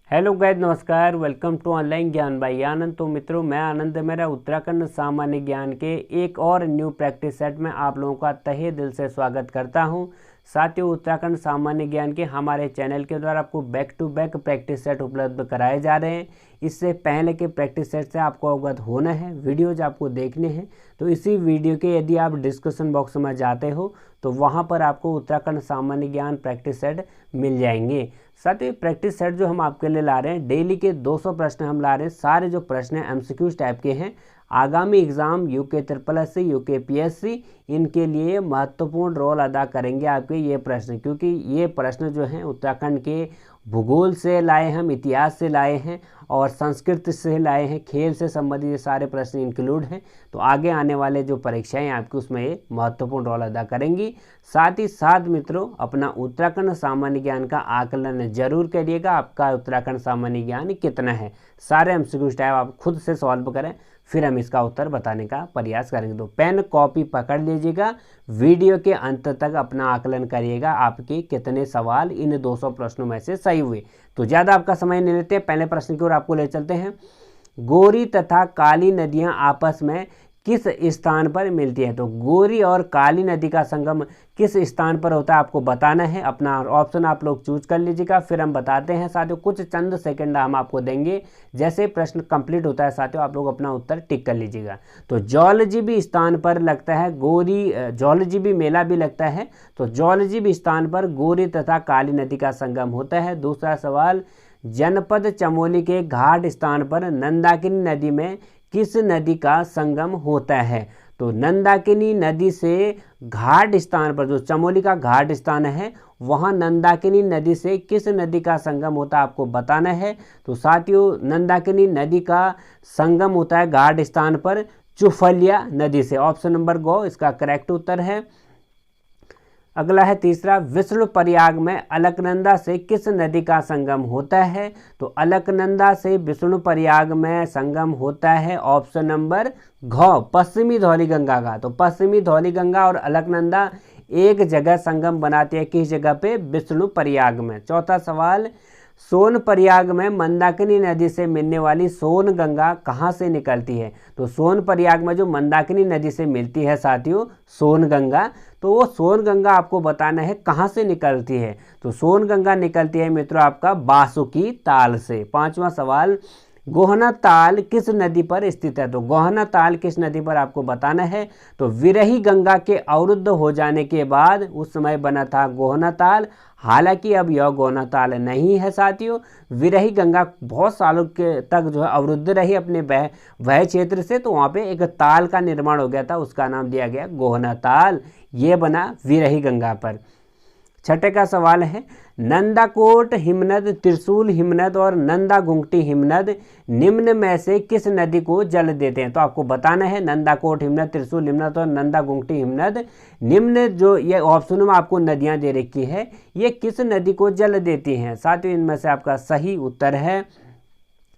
Hello guys, नमस्कार। Welcome to online ज्ञान by आनंद। तो मित्रों, मैं आनंद मेरा उत्तराखंड सामान्य ज्ञान के एक और न्यू प्रैक्टिस सेट में आप लोगों का तहे दिल से स्वागत करता हूं। साथियों, उत्तराखंड सामान्य ज्ञान के हमारे चैनल के द्वारा आपको back to back practice set उपलब्ध कराए जा रहे हैं। इससे पहले के प्रैक्टिस सेट से आपको अवगत होना है, वीडियोज आपको देखने हैं, तो इसी वीडियो के यदि आप डिस्क्रिप्शन बॉक्स में जाते हो तो वहां पर आपको उत्तराखंड सामान्य ज्ञान प्रैक्टिस सेट मिल जाएंगे। साथ ही प्रैक्टिस सेट जो हम आपके लिए ला रहे हैं, डेली के 200 प्रश्न हम ला रहे हैं। सारे जो प्रश्न हैं एमसीक्यूज टाइप के हैं। आगामी exam UK SSC, UK PSC, इनके लिए महत्वपूर्ण रोल अदा करेंगे आपके ये प्रश्न, क्योंकि ये प्रश्न जो हैं उत्तराखंड के भूगोल से लाए, हम इतिहास से लाए हैं और संस्कृत से लाए हैं, खेल से संबंधित ये सारे प्रश्न इंक्लूड हैं। तो आगे आने वाले जो परीक्षाएं आपकी उसमें ये महत्वपूर्ण रोल अदा करेंगी। साथ ही साथ मित्रों, अपना उत्तराखंड सामान्य ज्ञान का आकलन जरूर करिएगा। आपका उत्तराखंड सामान्य ज्ञान कितना है, सारे एमसीक्यू टाइप आप खुद से सॉल्व करें, फिर हम इसका उत्तर बताने का प्रयास करेंगे। तो पेन कॉपी पकड़ लीजिएगा, वीडियो के अंत तक अपना आकलन करिएगा आपके कितने सवाल इन 200 प्रश्नों में से सही हुए। तो ज़्यादा आपका समय नहीं लेते, पहले प्रश्न की ओर आपको ले चलते हैं। गोरी तथा काली नदियां आपस में किस स्थान पर मिलती है? तो गोरी और काली नदी का संगम किस स्थान पर होता है आपको बताना है। अपना ऑप्शन आप लोग चूज कर लीजिएगा, फिर हम बताते हैं। साथियों, कुछ चंद सेकंड हम आपको देंगे, जैसे प्रश्न कंप्लीट होता है साथियों आप लोग अपना उत्तर टिक कर लीजिएगा। तो जौलजीबी स्थान पर लगता है गोरी, जौलजीबी मेला भी लगता है, तो जौलजीबी स्थान पर गोरी तथा काली नदी का संगम होता है। दूसरा सवाल, जनपद चमोली के घाट स्थान पर नंदाकिनी नदी में किस नदी का संगम होता है? तो नंदाकिनी नदी से घाट स्थान पर, जो चमोली का घाट स्थान है, वहाँ नंदाकिनी नदी से किस नदी का संगम होता है आपको बताना है। तो साथियों, नंदाकिनी नदी का संगम होता है घाट स्थान पर चुफलिया नदी से। ऑप्शन नंबर गो इसका करेक्ट उत्तर है। अगला है तीसरा, विष्णु प्रयाग में अलकनंदा से किस नदी का संगम होता है? तो अलकनंदा से विष्णु प्रयाग में संगम होता है ऑप्शन नंबर घ, पश्चिमी धौलीगंगा का। तो पश्चिमी धौलीगंगा और अलकनंदा एक जगह संगम बनाती है, किस जगह पे? विष्णु प्रयाग में। चौथा सवाल, सोन प्रयाग में मंदाकिनी नदी से मिलने वाली सोन गंगा कहाँ से निकलती है? तो सोन प्रयाग में जो मंदाकिनी नदी से मिलती है साथियों सोन गंगा, तो वो सोन गंगा आपको बताना है कहाँ से निकलती है। तो सोन गंगा निकलती है मित्रों आपका बासुकी ताल से। पांचवा सवाल, गोहना ताल किस नदी पर स्थित है? तो गोहना ताल किस नदी पर आपको बताना है। तो विरही गंगा के अवरुद्ध हो जाने के बाद उस समय बना था गोहना ताल। हालांकि अब यह गोहना ताल नहीं है साथियों। विरही गंगा बहुत सालों के तक जो है अवरुद्ध रही अपने वह क्षेत्र से, तो वहाँ पे एक ताल का निर्माण हो गया था, उसका नाम दिया गया गोहना ताल। ये बना विरही गंगा पर। छठे का सवाल है, नंदाकोट हिमनद, त्रिशूल हिमनद और नंदा गुंगटी हिमनद निम्न में से किस नदी को जल देते हैं? तो आपको बताना है नंदाकोट हिमनद, त्रिशूल हिमनद और नंदा गुंगटी हिमनद निम्न जो ये ऑप्शन में आपको नदियां दे रखी है, ये किस नदी को जल देती हैं? साथियों, इनमें से आपका सही उत्तर है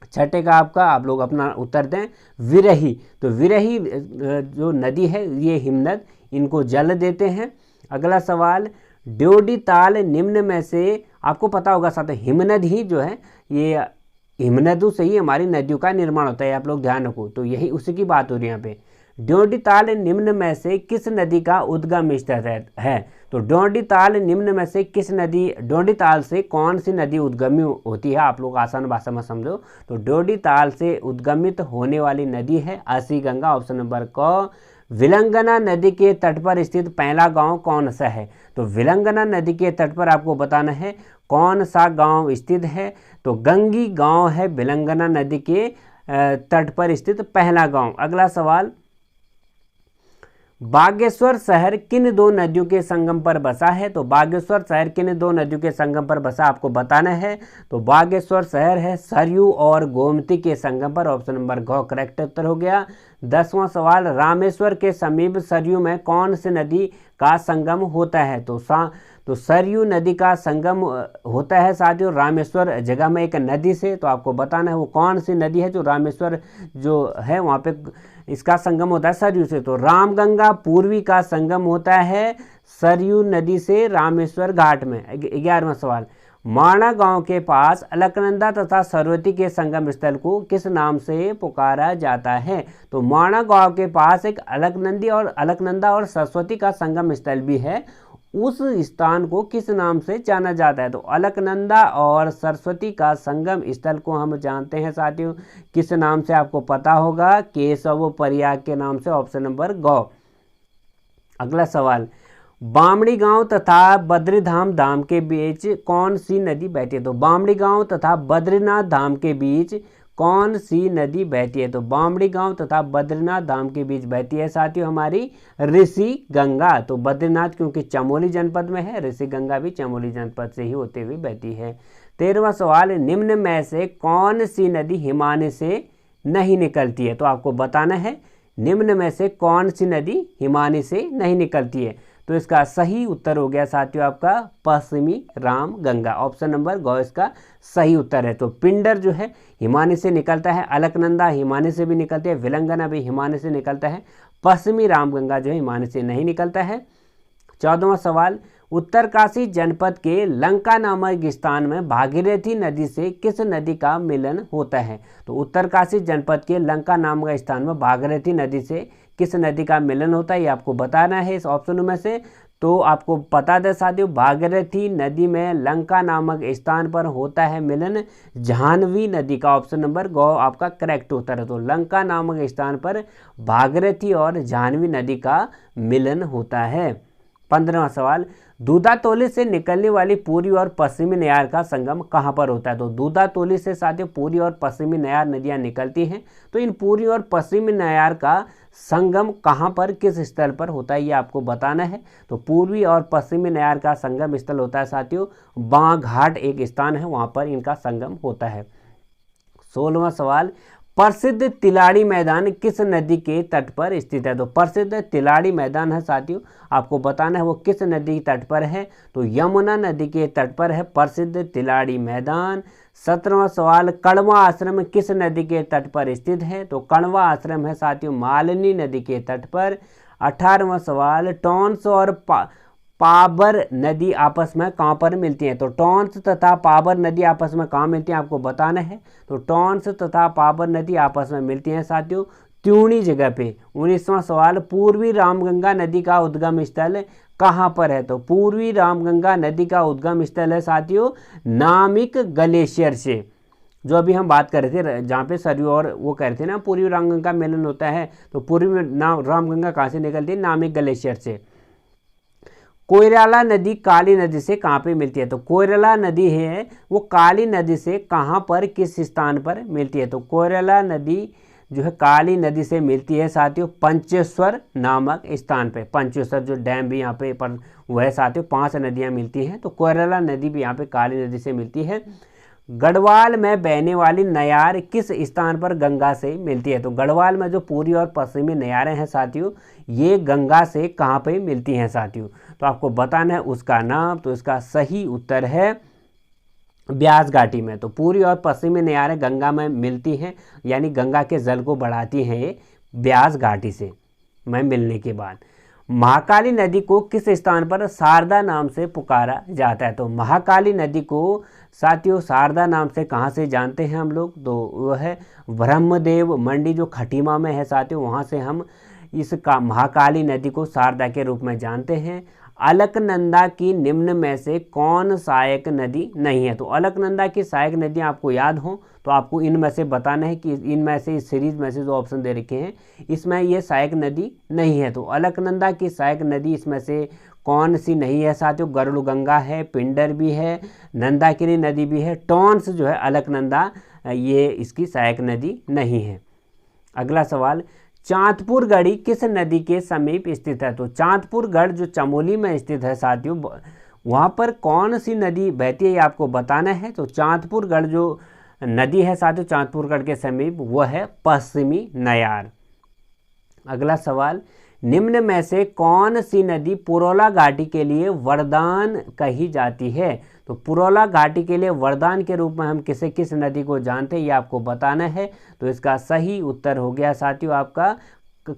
छठे का आपका, आप लोग अपना उत्तर दें, विरही। तो विरही जो नदी है ये हिमनद इनको जल देते हैं। अगला सवाल, ड्योढ़ी ताल निम्न में से, आपको पता होगा साथ हिमनद ही जो है ये हिमनदों से ही हमारी नदियों का निर्माण होता है, आप लोग ध्यान रखो। तो यही उसी की बात हो रही है यहाँ पे। ड्योढ़ी ताल निम्न में से किस नदी का उद्गम स्थल है? तो ड्योढ़ी ताल निम्न में से किस नदी, ड्योढ़ी ताल से कौन सी नदी उद्गमी होती है? आप लोग आसान भाषा में समझो। तो ड्योढ़ी ताल से उद्गमित होने वाली नदी है असी गंगा। ऑप्शन नंबर क। विलंगना नदी के तट पर स्थित पहला गांव कौन सा है? तो विलंगना नदी के तट पर आपको बताना है कौन सा गांव स्थित है। तो गंगी गांव है विलंगना नदी के तट पर स्थित पहला गांव। अगला सवाल, बागेश्वर शहर किन दो नदियों के संगम पर बसा है? तो बागेश्वर शहर किन दो नदियों के संगम पर बसा आपको बताना है। तो बागेश्वर शहर है सरयू और गोमती के संगम पर। ऑप्शन नंबर घ करेक्ट उत्तर हो गया। 10वां सवाल, रामेश्वर के समीप सरयू में कौन सी नदी का संगम होता है? तो सरयू नदी का संगम होता है साथियों रामेश्वर जगह में एक नदी से। तो आपको बताना है वो कौन सी नदी है जो रामेश्वर जो है वहाँ पे इसका संगम होता है सरयू से। तो रामगंगा पूर्वी का संगम होता है सरयू नदी से रामेश्वर घाट में। 11वां सवाल, माणा गांव के पास अलकनंदा तथा सरस्वती के संगम स्थल को किस नाम से पुकारा जाता है? तो माणा गांव के पास एक अलकनंदा और सरस्वती का संगम स्थल भी है। उस स्थान को किस नाम से जाना जाता है? तो अलकनंदा और सरस्वती का संगम स्थल को हम जानते हैं साथियों किस नाम से, आपको पता होगा, केशव प्रयाग के नाम से। ऑप्शन नंबर ग। अगला सवाल, बामणी गांव तथा बद्रीधाम धाम के बीच कौन सी नदी बहती है? तो बामणी गांव तथा बद्रीनाथ धाम के बीच कौन सी नदी बहती है? तो बामणी गांव तथा बद्रीनाथ धाम के बीच बहती है साथियों हमारी ऋषि गंगा। तो बद्रीनाथ क्योंकि चमोली जनपद में है, ऋषि गंगा भी चमोली जनपद से ही होते हुए बहती है। 13वां सवाल, निम्न में से कौन सी नदी हिमालय से नहीं निकलती है? तो आपको बताना है निम्न में से कौन सी नदी हिमालय से नहीं निकलती है। तो इसका सही उत्तर हो गया साथियों आपका पश्चिमी राम गंगा। ऑप्शन नंबर ग इसका सही उत्तर है। तो पिंडर जो है हिमालय से निकलता है, अलकनंदा हिमालय से भी निकलते हैं, विलंगना भी हिमालय से निकलता है, पश्चिमी राम गंगा जो है हिमालय से नहीं निकलता है। 14वां सवाल, उत्तरकाशी जनपद के लंका नामक स्थान में भागीरथी नदी से किस नदी का मिलन होता है? तो उत्तरकाशी जनपद के लंका नामक स्थान में भागीरथी नदी से किस नदी का मिलन होता है, ये आपको बताना है इस ऑप्शनों में से। तो आपको बता दें साथियों, भागीरथी नदी में लंका नामक स्थान पर होता है मिलन जाह्नवी नदी का। ऑप्शन नंबर ग आपका करेक्ट उत्तर है। तो लंका नामक स्थान पर भागीरथी और जाह्नवी नदी का मिलन होता है। 15वां सवाल, दूधातोली से निकलने वाली पूर्वी और पश्चिमी नयार का संगम कहाँ पर होता है? तो दूधातोली से साथियों पूर्वी और पश्चिमी नयार नदियाँ निकलती हैं। तो इन पूर्वी और पश्चिमी नयार का संगम कहाँ पर किस स्थल पर होता है, ये आपको बताना है। तो पूर्वी और पश्चिमी नयार का संगम स्थल होता है साथियों बांघाट, एक स्थान है वहाँ पर इनका संगम होता है। 16वां सवाल, प्रसिद्ध तिलाड़ी मैदान किस नदी के तट पर स्थित है? तो प्रसिद्ध तिलाड़ी मैदान है साथियों, आपको बताना है वो किस नदी के तट पर है। तो यमुना नदी के तट पर है प्रसिद्ध तिलाड़ी मैदान। 17वां सवाल, कण्वा आश्रम किस नदी के तट पर स्थित है? तो कण्वा आश्रम है साथियों मालिनी नदी के तट पर। 18वां सवाल, टॉन्स और पाबर नदी आपस में कहाँ पर मिलती हैं? तो टॉन्स तथा पाबर नदी आपस में कहाँ मिलती हैं, आपको बताना है। तो टॉन्स तथा पाबर नदी आपस में मिलती हैं साथियों त्यूणी जगह पे। 19वां सवाल, पूर्वी रामगंगा नदी का उद्गम स्थल कहाँ पर है? तो पूर्वी रामगंगा नदी का उद्गम स्थल है साथियों नामिक ग्लेशियर से, जो अभी हम बात कर रहे थे जहाँ पे सरयू और वो कह रहे थे ना पूर्वी रामगंगा का मिलन होता है। तो पूर्वी रामगंगा कहाँ से निकलती है? नामिक ग्लेशियर से। कोइराला नदी काली नदी से कहाँ पे मिलती है? तो कोइराला नदी है वो काली नदी से कहाँ पर किस स्थान पर मिलती है? तो कोइराला नदी जो है काली नदी से मिलती है साथियों पंचेश्वर नामक स्थान पे। पंचेश्वर जो डैम भी यहाँ पे पर वह साथियों 5 नदियाँ मिलती हैं। तो कोइराला नदी भी यहाँ पे काली नदी से मिलती है। गढ़वाल में बहने वाली नयार किस स्थान पर गंगा से मिलती है? तो गढ़वाल में जो पूर्वी और पश्चिमी नयारें हैं साथियों ये गंगा से कहाँ पे मिलती हैं साथियों? तो आपको बताना है उसका नाम। तो इसका सही उत्तर है ब्यास घाटी में। तो पूर्वी और पश्चिमी नयारें गंगा में मिलती हैं, यानी गंगा के जल को बढ़ाती हैं ये ब्यास घाटी से में मिलने के बाद। महाकाली नदी को किस स्थान पर शारदा नाम से पुकारा जाता है? तो महाकाली नदी को साथियों शारदा नाम से कहाँ से जानते हैं हम लोग? तो वह है ब्रह्मदेव मंडी जो खटीमा में है साथियों, वहाँ से हम इसका महाकाली नदी को शारदा के रूप में जानते हैं। अलकनंदा की निम्न में से कौन सहायक नदी नहीं है? तो अलकनंदा की सहायक नदियाँ आपको याद हो तो आपको इनमें से बताना है कि इनमें से इस सीरीज में से जो ऑप्शन दे रखे हैं इसमें ये सहायक नदी नहीं है। तो अलकनंदा की सहायक नदी इसमें से कौन सी नहीं है साथियों? गरुड़ गंगा है, पिंडर भी है, नंदाकिनी नदी भी है, टॉन्स जो है अलकनंदा ये इसकी सहायक नदी नहीं है। अगला सवाल, चांदपुर गढ़ी किस नदी के समीप स्थित है? तो चांदपुर गढ़ जो चमोली में स्थित है साथियों वहाँ पर कौन सी नदी बहती है ये आपको बताना है। तो चांदपुर गढ़ जो नदी है साथियों चांदपुर गढ़ के समीप वह है पश्चिमी नयार। अगला सवाल, निम्न में से कौन सी नदी पुरोला घाटी के लिए वरदान कही जाती है? तो पुरोला घाटी के लिए वरदान के रूप में हम किस नदी को जानते हैं ये आपको बताना है। तो इसका सही उत्तर हो गया साथियों आपका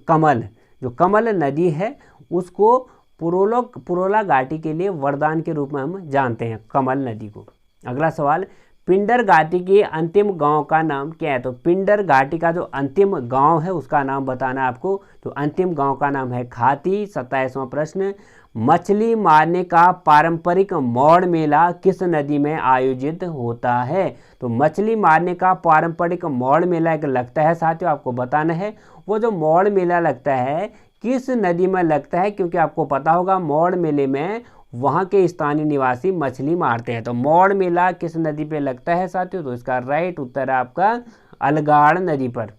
कमल। जो कमल नदी है उसको पुरोला घाटी के लिए वरदान के रूप में हम जानते हैं कमल नदी को। अगला सवाल, पिंडर घाटी के अंतिम गांव का नाम क्या है? तो पिंडर घाटी का जो अंतिम गांव है उसका नाम बताना है आपको। तो अंतिम गांव का नाम है खाती। 27वां प्रश्न, मछली मारने का पारंपरिक मौड़ मेला किस नदी में आयोजित होता है? तो मछली मारने का पारंपरिक मौड़ मेला एक लगता है साथियों, आपको बताना है वो जो मौड़ मेला लगता है किस नदी में लगता है, क्योंकि आपको पता होगा मौड़ मेले में वहाँ के स्थानीय निवासी मछली मारते हैं। तो मौड़ मेला किस नदी पे लगता है साथियों? तो इसका राइट उत्तर है आपका अलगाड़ नदी पर।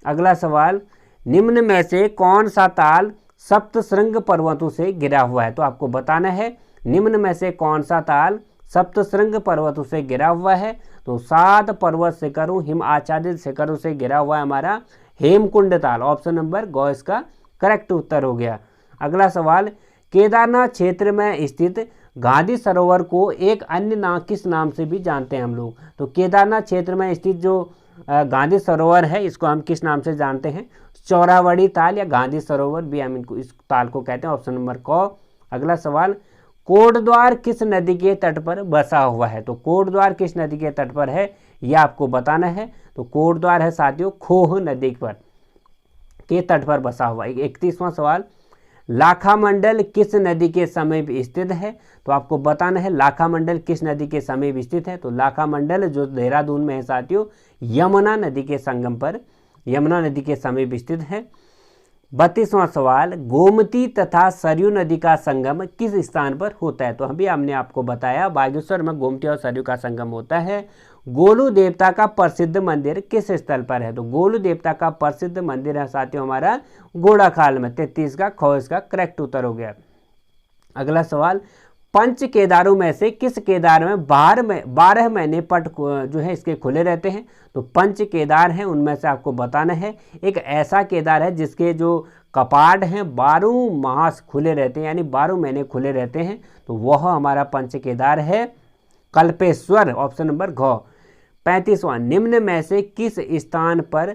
अगला सवाल, निम्न में से कौन सा ताल सप्तशृंग पर्वतों से घिरा हुआ है? तो आपको बताना है निम्न में से कौन सा ताल सप्तशृंग पर्वतों से घिरा हुआ है। तो 7 पर्वत शिखरों, हिम आच्छादित शिखरों से घिरा हुआ है हमारा हेमकुंड ताल। ऑप्शन नंबर ग इसका करेक्ट उत्तर हो गया। अगला सवाल, केदारनाथ क्षेत्र में स्थित गांधी सरोवर को एक अन्य नाम किस नाम से भी जानते हैं हम लोग? तो केदारनाथ क्षेत्र में स्थित जो गांधी सरोवर है इसको हम किस नाम से जानते हैं? चौरावड़ी ताल या गांधी सरोवर भी हम इनको इस ताल को कहते हैं। ऑप्शन नंबर क। अगला सवाल, कोटद्वार किस नदी के तट पर बसा हुआ है? तो कोटद्वार किस नदी के तट पर है यह आपको बताना है। तो कोटद्वार है साथियों खोह नदी पर के तट पर बसा हुआ है। 31वां सवाल, लाखामंडल किस नदी के समीप स्थित है? तो आपको बताना है लाखामंडल किस नदी के समीप स्थित है। तो लाखामंडल जो देहरादून में है साथियों यमुना नदी के संगम पर, यमुना नदी के समीप स्थित है। 32वां सवाल, गोमती तथा सरयू नदी का संगम किस स्थान पर होता है? तो अभी हमने आपको बताया बागेश्वर में गोमती और सरयू का संगम होता है। गोलू देवता का प्रसिद्ध मंदिर किस स्थल पर है? तो गोलू देवता का प्रसिद्ध मंदिर है साथियों हमारा घोड़ाखाल में। 33 का ख इसका करेक्ट उत्तर हो गया। अगला सवाल, पंच केदारों में से किस केदार में 12 महीने पट जो है इसके खुले रहते हैं? तो पंच केदार हैं उनमें से आपको बताना है एक ऐसा केदार है जिसके जो कपाट हैं 12 मास खुले रहते हैं, यानी 12 महीने खुले रहते हैं। तो वह हमारा पंच केदार है कल्पेश्वर। ऑप्शन नंबर घ। 35वां, निम्न में से किस स्थान पर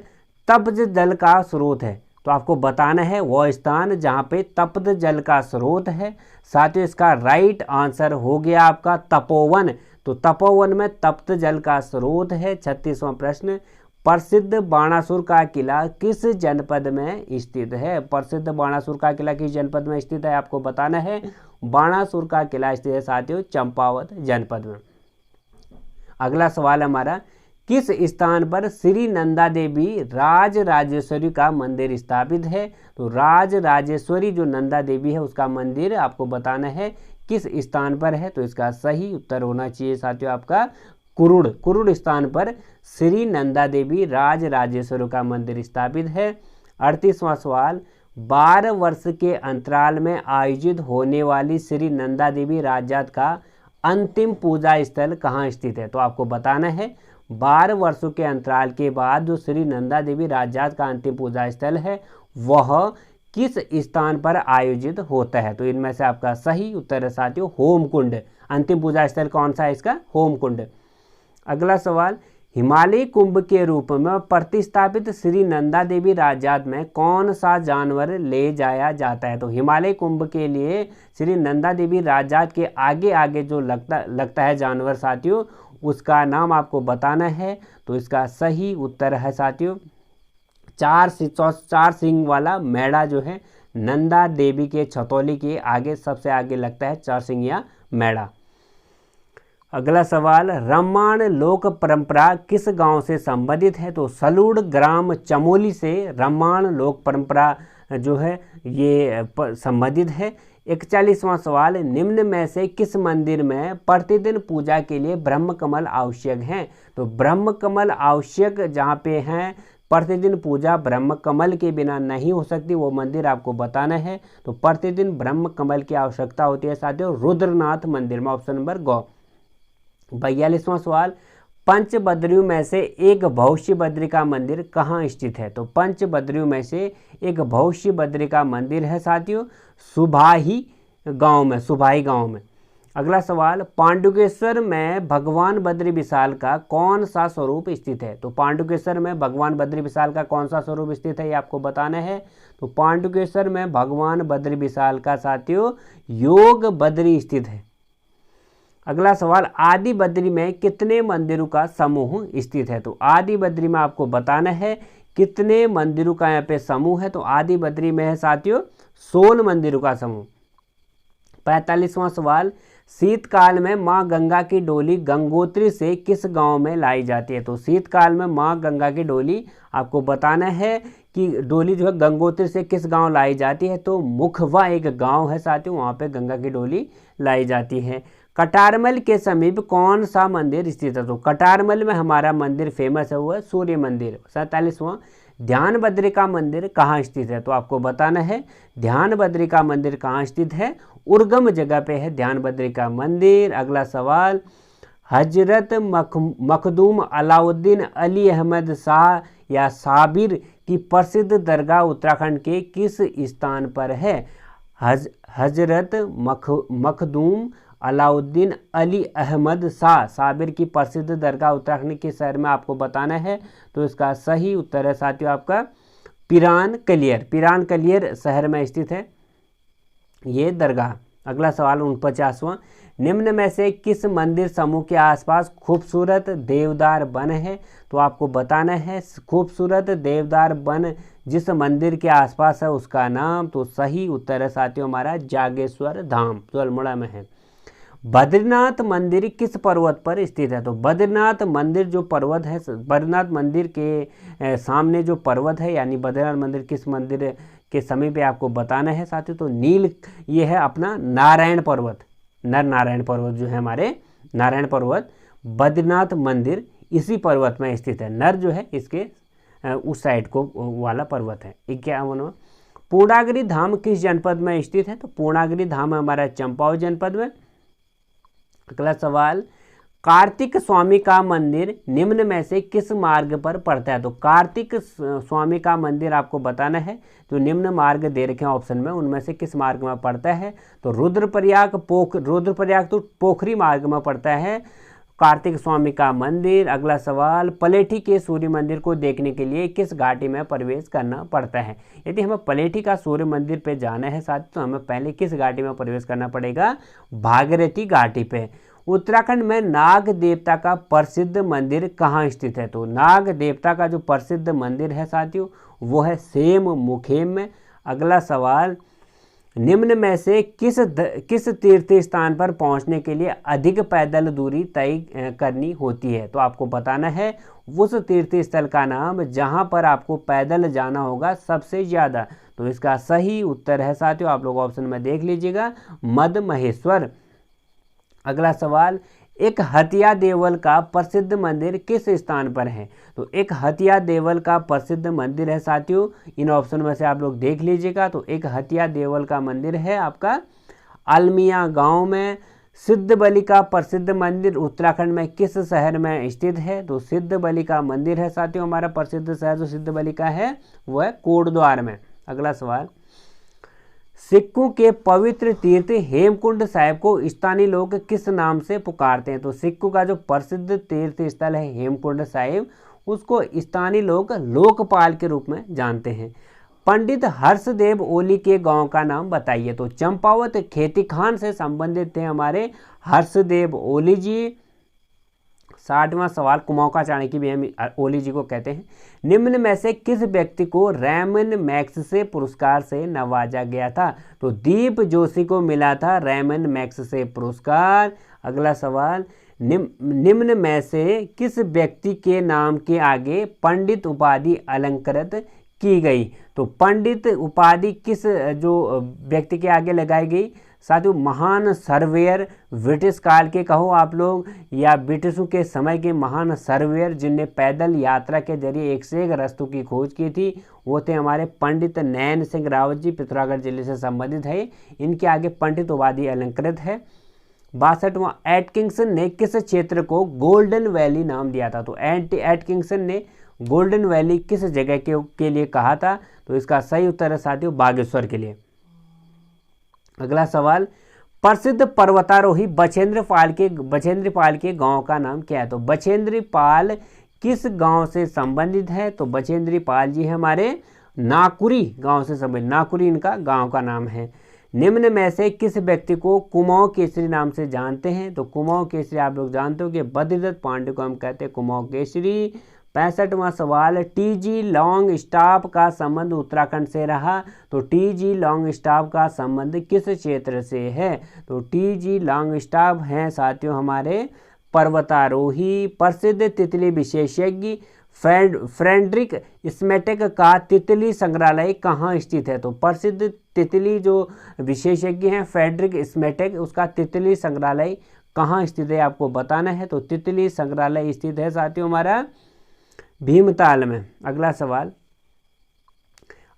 तप्त जल का स्रोत है? तो आपको बताना है वो स्थान जहाँ पे तप्त जल का स्रोत है। साथियों इसका राइट आंसर हो गया आपका तपोवन। तो तपोवन में तप्त जल का स्रोत है। 36वां प्रश्न, प्रसिद्ध बाणासुर का किला किस जनपद में स्थित है? प्रसिद्ध बाणासुर का किला किस जनपद में स्थित है आपको बताना है। बाणासुर का किला स्थित है साथियों चंपावत जनपद में। अगला सवाल हमारा, किस स्थान पर श्री नंदा देवी राज राजेश्वरी का मंदिर स्थापित है? तो राज राजेश्वरी जो नंदा देवी है उसका मंदिर आपको बताना है किस स्थान पर है। तो इसका सही उत्तर होना चाहिए साथियों आपका कुरुड़ स्थान पर श्री नंदा देवी राज राजेश्वरी का मंदिर स्थापित है। 38वां सवाल, 12 वर्ष के अंतराल में आयोजित होने वाली श्री नंदा देवी राजजात का अंतिम पूजा स्थल कहाँ स्थित है? तो आपको बताना है 12 वर्षों के अंतराल के बाद जो श्री नंदा देवी राजजात का अंतिम पूजा स्थल है वह किस स्थान पर आयोजित होता है? तो इनमें से आपका सही उत्तर है साथियों होमकुंड। अंतिम पूजा स्थल कौन सा है इसका? होमकुंड। अगला सवाल, हिमालय कुंभ के रूप में प्रतिस्थापित श्री नंदा देवी राजजात में कौन सा जानवर ले जाया जाता है? तो हिमालय कुंभ के लिए श्री नंदा देवी राजजात के आगे आगे जो लगता है जानवर साथियों उसका नाम आपको बताना है। तो इसका सही उत्तर है साथियों 4 सिंग वाला मेढ़ा जो है नंदा देवी के छतौली के आगे सबसे आगे लगता है 4 सिंग या मेढ़ा। अगला सवाल, रामायण लोक परंपरा किस गांव से संबंधित है? तो सलूड़ ग्राम चमोली से रामायण लोक परंपरा जो है ये संबंधित है। 41वां सवाल, निम्न में से किस मंदिर में प्रतिदिन पूजा के लिए ब्रह्म कमल आवश्यक हैं? तो ब्रह्म कमल आवश्यक जहाँ पे हैं प्रतिदिन पूजा ब्रह्म कमल के बिना नहीं हो सकती वो मंदिर आपको बताना है। तो प्रतिदिन ब्रह्म कमल की आवश्यकता होती है साथियों रुद्रनाथ मंदिर में। ऑप्शन नंबर ग। 42वां सवाल, पंच बद्रियों में से एक भविष्य बद्री का मंदिर कहाँ स्थित है? तो पंच बद्रियों में से एक भविष्य बद्री का मंदिर है साथियों सुभाही गांव में। अगला सवाल, पांडुकेश्वर में भगवान बद्री विशाल का कौन सा स्वरूप स्थित है? तो पांडुकेश्वर में भगवान बद्री विशाल का कौन सा स्वरूप स्थित है ये आपको बताना है। तो पांडुकेश्वर में भगवान बद्री विशाल का साथियों योग बद्री स्थित है। अगला सवाल, आदि बद्री में कितने मंदिरों का समूह स्थित है? तो आदि बद्री में आपको बताना है कितने मंदिरों का यहाँ पे समूह है। तो आदि बद्री में है साथियों 16 मंदिरों का समूह। 45वां सवाल, शीतकाल में माँ गंगा की डोली गंगोत्री से किस गांव में लाई जाती है? तो शीतकाल में माँ गंगा की डोली आपको बताना है कि डोली जो है गंगोत्री से किस गांव लाई जाती है। तो मुखवा एक गांव है साथियों, वहाँ पे गंगा की डोली लाई जाती है। कटारमल के समीप कौन सा मंदिर स्थित है? तो कटारमल में हमारा मंदिर फेमस है, वो है सूर्य मंदिर। 47वां, ध्यान बद्रिका मंदिर कहाँ स्थित है? तो आपको बताना है ध्यान बद्रिका मंदिर कहाँ स्थित है। उर्गम जगह पे है ध्यान बद्रिका मंदिर। अगला सवाल, हजरत मखदूम अलाउद्दीन अली अहमद शाह या साबिर की प्रसिद्ध दरगाह उत्तराखंड के किस स्थान पर है? हजरत मखदूम अलाउद्दीन अली अहमद शाह साबिर की प्रसिद्ध दरगाह उत्तराखंड के शहर में आपको बताना है। तो इसका सही उत्तर है साथियों आपका पिरान कलियर। पिरान कलियर शहर में स्थित है ये दरगाह। अगला सवाल 49वां, निम्न में से किस मंदिर समूह के आसपास खूबसूरत देवदार वन है? तो आपको बताना है खूबसूरत देवदार वन जिस मंदिर के आसपास है उसका नाम। तो सही उत्तर है साथियों हमारा जागेश्वर धाम, जो अल्मोड़ा में है। बद्रीनाथ मंदिर किस पर्वत पर स्थित है? तो बद्रीनाथ मंदिर जो पर्वत है, बद्रीनाथ मंदिर के सामने जो पर्वत है, यानी बद्रीनाथ मंदिर किस मंदिर के समीप आपको बताना है साथियों। तो नील ये है अपना नारायण पर्वत, नर नारायण पर्वत जो है हमारे नारायण पर्वत, बद्रीनाथ मंदिर इसी पर्वत में स्थित है। नर जो है इसके उस साइड को वाला पर्वत है। 51वां, पूर्णागिरि धाम किस जनपद में स्थित है? तो पूर्णागिरि धाम हमारा चंपावत जनपद में। अगला सवाल, कार्तिक स्वामी का मंदिर निम्न में से किस मार्ग पर पड़ता है? तो कार्तिक स्वामी का मंदिर आपको बताना है। जो निम्न मार्ग दे रखे हैं ऑप्शन में, उनमें से किस मार्ग में पड़ता है? तो रुद्रप्रयाग तो पोखरी मार्ग में पड़ता है कार्तिक स्वामी का मंदिर। अगला सवाल, पलेठी के सूर्य मंदिर को देखने के लिए किस घाटी में प्रवेश करना पड़ता है? यदि हमें पलेठी का सूर्य मंदिर पे जाना है साथ, तो हमें पहले किस घाटी में प्रवेश करना पड़ेगा? भागीरथी घाटी पे। उत्तराखंड में नाग देवता का प्रसिद्ध मंदिर कहाँ स्थित है? तो नाग देवता का जो प्रसिद्ध मंदिर है साथियों वो है सेम मुखेम में। अगला सवाल, निम्न में से किस तीर्थ स्थान पर पहुंचने के लिए अधिक पैदल दूरी तय करनी होती है? तो आपको बताना है उस तीर्थ स्थल का नाम जहां पर आपको पैदल जाना होगा सबसे ज़्यादा। तो इसका सही उत्तर है साथियों, आप लोग ऑप्शन में देख लीजिएगा, मद महेश्वर। अगला सवाल, एक हथिया देवल का प्रसिद्ध मंदिर किस स्थान पर है? तो एक हथिया देवल का प्रसिद्ध मंदिर है साथियों, इन ऑप्शन में से आप लोग देख लीजिएगा। तो एक हथिया देवल का मंदिर है आपका अलमिया गांव में। सिद्ध बलि का प्रसिद्ध मंदिर उत्तराखंड में किस शहर में स्थित है? तो सिद्ध बलि का मंदिर है साथियों हमारा प्रसिद्ध शहर जो सिद्ध बलि का है वो है कोटद्वार में। अगला सवाल, सिखों के पवित्र तीर्थ हेमकुंड साहिब को स्थानीय लोग किस नाम से पुकारते हैं? तो सिखों का जो प्रसिद्ध तीर्थ स्थल है हेमकुंड साहिब, उसको स्थानीय लोग लोकपाल के रूप में जानते हैं। पंडित हर्षदेव ओली के गांव का नाम बताइए। तो चंपावत खेती खान से संबंधित थे हमारे हर्षदेव ओली जी। 60वां सवाल, कुमाऊं का चाणक्य भी हम ओली जी को कहते हैं। निम्न में से किस व्यक्ति को रेमन मैग्सेसे पुरस्कार से नवाजा गया था? तो दीप जोशी को मिला था रेमन मैग्सेसे पुरस्कार। अगला सवाल, निम्न में से किस व्यक्ति के नाम के आगे पंडित उपाधि अलंकृत की गई? तो पंडित उपाधि किस जो व्यक्ति के आगे लगाई गई? साथियों महान सर्वेयर, ब्रिटिश काल के कहो आप लोग या ब्रिटिशों के समय के महान सर्वेयर जिनने पैदल यात्रा के जरिए एक से एक रास्तों की खोज की थी, वो थे हमारे पंडित नैन सिंह रावत जी, पिथौरागढ़ जिले से संबंधित है। इनके आगे पंडित उपाधि अलंकृत है। 62वां, एटकिंसन ने किस क्षेत्र को गोल्डन वैली नाम दिया था? तो एटकिंसन ने गोल्डन वैली किस जगह के लिए कहा था? तो इसका सही उत्तर है साथियों बागेश्वर के लिए। अगला सवाल, प्रसिद्ध पर्वतारोही बछेंद्र पाल के गांव का नाम क्या है? तो बछेंद्र पाल किस गांव से संबंधित है? तो बछेंद्र पाल जी हमारे नाकुरी गांव से संबंधित, नाकुरी इनका गांव का नाम है। निम्न में से किस व्यक्ति को कुमाऊं केसरी नाम से जानते हैं? तो कुमाऊं केसरी आप लोग जानते हो कि बद्रीदत्त पांडे को हम कहते हैं कुमाऊं केसरी। 65वां सवाल, टी.जी. लॉन्ग स्टाफ का संबंध उत्तराखंड से रहा। तो टी.जी. लॉन्ग स्टाफ का संबंध किस क्षेत्र से है? तो टी.जी. लॉन्ग स्टाफ हैं साथियों हमारे पर्वतारोही। प्रसिद्ध तितली विशेषज्ञ फ्रेडरिक स्मेटेक का तितली संग्रहालय कहाँ स्थित है? तो प्रसिद्ध तितली जो विशेषज्ञ हैं फ्रेडरिक स्मेटेक, उसका तितली संग्रहालय कहाँ स्थित है आपको बताना है। तो तितली संग्रहालय स्थित है साथियों हमारा भीमताल में। अगला सवाल,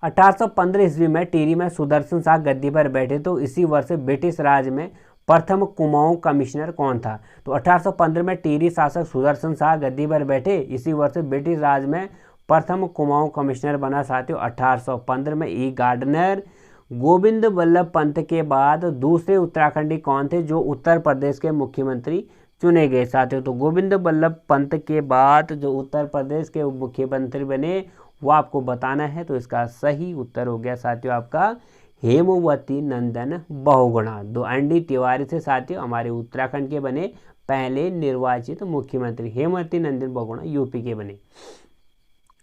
1815 ईस्वी में टिहरी में सुदर्शन शाह गद्दी पर बैठे तो इसी वर्ष ब्रिटिश राज में प्रथम कुमाऊं कमिश्नर कौन था? तो 1815 में टिहरी शासक सुदर्शन शाह गद्दी पर बैठे, इसी वर्ष ब्रिटिश राज में प्रथम कुमाऊं कमिश्नर बना साथियों 1815 में ई गार्डनर। गोविंद वल्लभ पंत के बाद दूसरे उत्तराखंडी कौन थे जो उत्तर प्रदेश के मुख्यमंत्री चुने गए साथियों? तो गोविंद वल्लभ पंत के बाद जो उत्तर प्रदेश के मुख्यमंत्री बने वो आपको बताना है। तो इसका सही उत्तर हो गया साथियों आपका हेमवती नंदन बहुगुणा। दो एनडी तिवारी से साथियों हमारे उत्तराखंड के बने पहले निर्वाचित मुख्यमंत्री, हेमवती नंदन बहुगुणा यूपी के बने।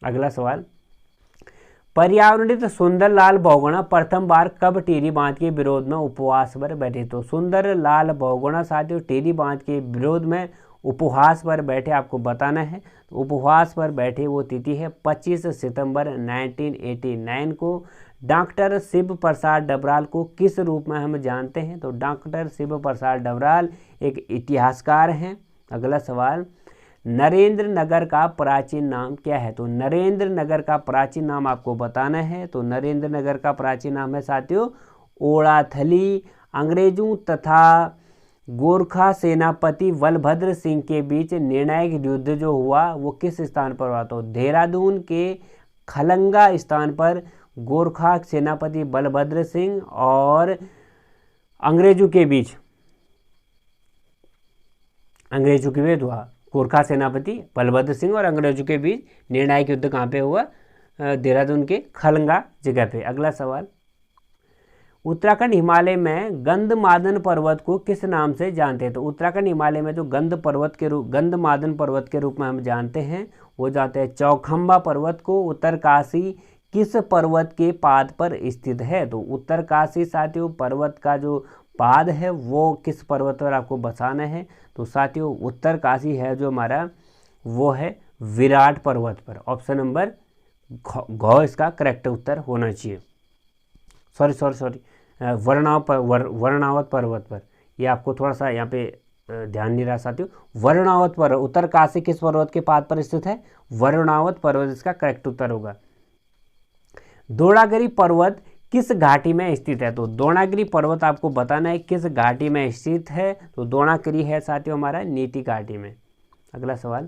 अगला सवाल, पर्यावरणित सुंदरलाल बहुगुणा प्रथम बार कब टिहरी बांध के विरोध में उपवास पर बैठे? तो सुंदरलाल बहुगुणा साथियों टिहरी बांध के विरोध में उपवास पर बैठे आपको बताना है। तो उपवास पर बैठे वो तिथि है 25 सितंबर 1989 को। डॉक्टर शिव प्रसाद डबराल को किस रूप में हम जानते हैं? तो डॉक्टर शिव प्रसाद डबराल एक इतिहासकार हैं। अगला सवाल, नरेंद्र नगर का प्राचीन नाम क्या है? तो नरेंद्र नगर का प्राचीन नाम आपको बताना है। तो नरेंद्र नगर का प्राचीन नाम है साथियों ओड़ाथली। अंग्रेजों तथा गोरखा सेनापति बलभद्र सिंह के बीच निर्णायक युद्ध जो हुआ वो किस स्थान पर हुआ? तो देहरादून के खलंगा स्थान पर गोरखा सेनापति बलभद्र सिंह और अंग्रेजों के बीच हुआ। गोरखा सेनापति बलभद्र सिंह और अंग्रेजों के बीच निर्णायक युद्ध कहाँ पे हुआ? देहरादून के खलंगा जगह पे। अगला सवाल, उत्तराखंड हिमालय में गंधमादन पर्वत को किस नाम से जानते हैं? तो उत्तराखंड हिमालय में जो गंधमादन पर्वत के रूप में हम जानते हैं वो जानते हैं चौखंबा पर्वत को। उत्तरकाशी किस पर्वत के पाद पर स्थित है? तो उत्तरकाशी साथियों पर्वत का जो पाद है वो किस पर्वत पर आपको बताना है। तो साथियों उत्तरकाशी है जो हमारा वो है विराट पर्वत पर। ऑप्शन नंबर घ इसका करेक्ट उत्तर होना चाहिए। सॉरी वर्णावत पर्वत पर, ये आपको थोड़ा सा यहाँ पे ध्यान नहीं रहा साथियों। वर्णावत पर्वत उत्तरकाशी किस पर्वत के पाद पर स्थित है? वर्णावत पर्वत इसका करेक्ट उत्तर होगा। द्रोणागिरी पर्वत किस घाटी में स्थित है? तो द्रोणागिरी पर्वत आपको बताना है किस घाटी में स्थित है। तो द्रोणागिरी है साथियों हमारा नीति घाटी में। अगला सवाल,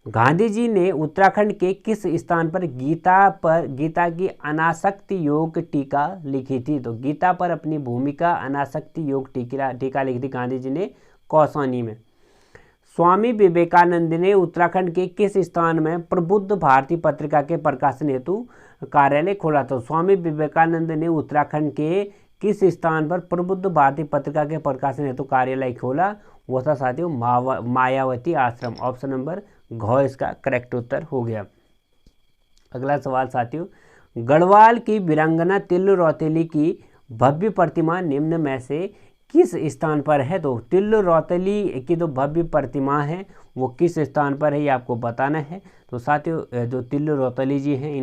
गांधी जी ने उत्तराखंड के किस स्थान पर गीता की अनासक्ति योग टीका लिखी थी? तो गीता पर अपनी भूमिका अनासक्ति योग टीका लिखी थी गांधी जी ने कौसानी में। स्वामी विवेकानंद ने उत्तराखंड के किस स्थान में प्रबुद्ध भारती पत्रिका के प्रकाशन हेतु कार्यालय खोला? तो स्वामी विवेकानंद ने उत्तराखंड के किस स्थान पर प्रबुद्ध भारती पत्रिका के प्रकाशन हेतु कार्यालय खोला? वो था साथियों मायावती आश्रम। ऑप्शन नंबर घ इसका करेक्ट उत्तर हो गया। अगला सवाल साथियों, गढ़वाल की वीरांगना तिल्लू रौतेली की भव्य प्रतिमा निम्न में से किस स्थान पर है? तो तिल्लू रौतेली की जो भव्य प्रतिमा है वो किस स्थान पर है ये आपको बताना है। तो साथियों जो तिल्लू रौतेली जी हैं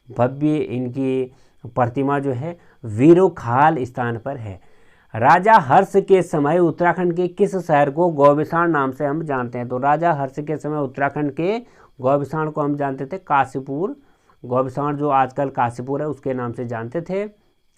इनकी प्रतिमा जो है वीरोखाल स्थान पर है। राजा हर्ष के समय उत्तराखंड के किस शहर को गौबिसाण नाम से हम जानते हैं? तो राजा हर्ष के समय उत्तराखंड के गौबिसाण को हम जानते थे काशीपुर। गौबिसाण जो आजकल काशीपुर है उसके नाम से जानते थे।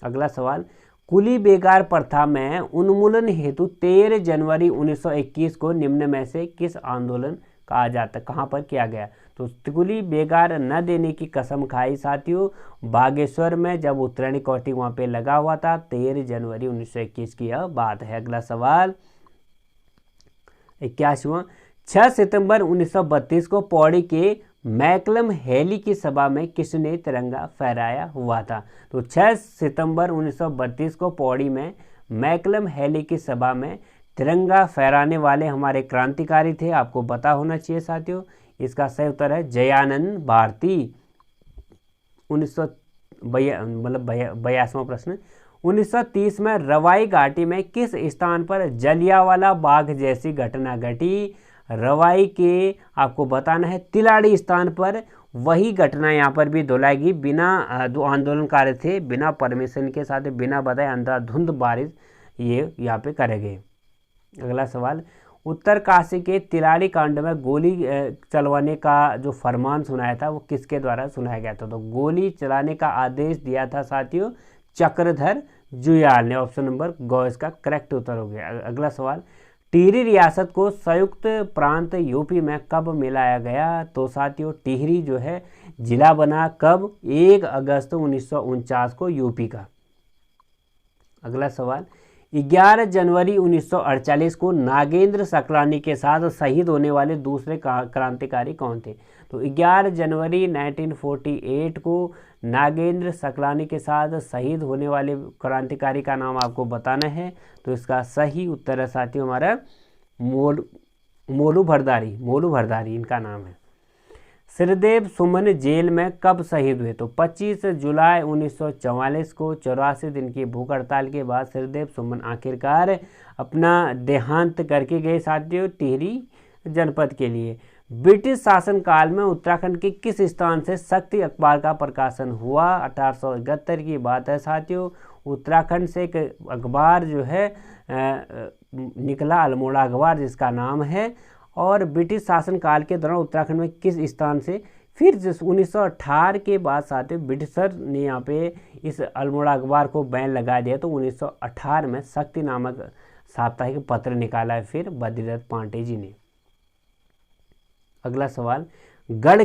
अगला सवाल, कुली बेगार प्रथा में उन्मूलन हेतु 13 जनवरी 1921 को निम्न में से किस आंदोलन कहा जाता, कहाँ पर किया गया? तो कुली बेगार न देने की कसम खाई साथियों बागेश्वर में, जब उत्तरायणी कौटी वहाँ पे लगा हुआ था। 13 जनवरी 1921 की यह बात है। अगला सवाल 81वां, 6 सितंबर 1932 को पौड़ी के मैकलम हैली की सभा में किसने तिरंगा फहराया हुआ था? तो 6 सितंबर 1932 को पौड़ी में मैकलम हैली की सभा में तिरंगा फहराने वाले हमारे क्रांतिकारी थे, आपको पता होना चाहिए साथियों। इसका सही उत्तर है जयानंद भारती। 82वां प्रश्न, 1930 में रवाई घाटी में किस स्थान पर जलियांवाला बाग जैसी घटना घटी? रवाई के आपको बताना है तिलाड़ी स्थान पर वही घटना यहाँ पर भी दोहराएगी। बिना जो आंदोलनकारी थे बिना परमिशन के साथ बिना बताए अंधाधुंध बारिश ये यहाँ पे करे गए। अगला सवाल, उत्तरकाशी के तिलाड़ी कांड में गोली चलवाने का जो फरमान सुनाया था वो किसके द्वारा सुनाया गया था? तो गोली चलाने का आदेश दिया था साथियों चक्रधर जुयाल ने। ऑप्शन नंबर ग इसका करेक्ट उत्तर हो गया। अगला सवाल, टिहरी रियासत को संयुक्त प्रांत यूपी में कब मिलाया गया? तो साथियों टिहरी जो है जिला बना कब? 1 अगस्त 1949 को यूपी का। अगला सवाल, 11 जनवरी 1948 को नागेंद्र सकलानी के साथ शहीद होने वाले दूसरे क्रांतिकारी कौन थे? तो 11 जनवरी 1948 को नागेंद्र सकलानी के साथ शहीद होने वाले क्रांतिकारी का नाम आपको बताना है। तो इसका सही उत्तर है साथियों हमारा मोलू भरदारी इनका नाम है। श्रीदेव सुमन जेल में कब शहीद हुए? तो 25 जुलाई 1944 को 84 दिन की भूख हड़ताल के बाद श्रीदेव सुमन आखिरकार अपना देहांत करके गए साथियों टिहरी जनपद के लिए। ब्रिटिश शासनकाल में उत्तराखंड के किस स्थान से शक्ति अखबार का प्रकाशन हुआ? 1871 की बात है साथियों। उत्तराखंड से एक अखबार जो है निकला, अल्मोड़ा अखबार जिसका नाम है। और ब्रिटिश शासनकाल के दौरान उत्तराखंड में किस स्थान से? फिर 1918 के बाद साथियों ब्रिटिशर ने यहाँ पे इस अल्मोड़ा अखबार को बैन लगा दिया। तो 1918 में शक्ति नामक साप्ताहिक पत्र निकाला है फिर बद्रीदत्त पांडे जी ने। अगला सवाल, गढ़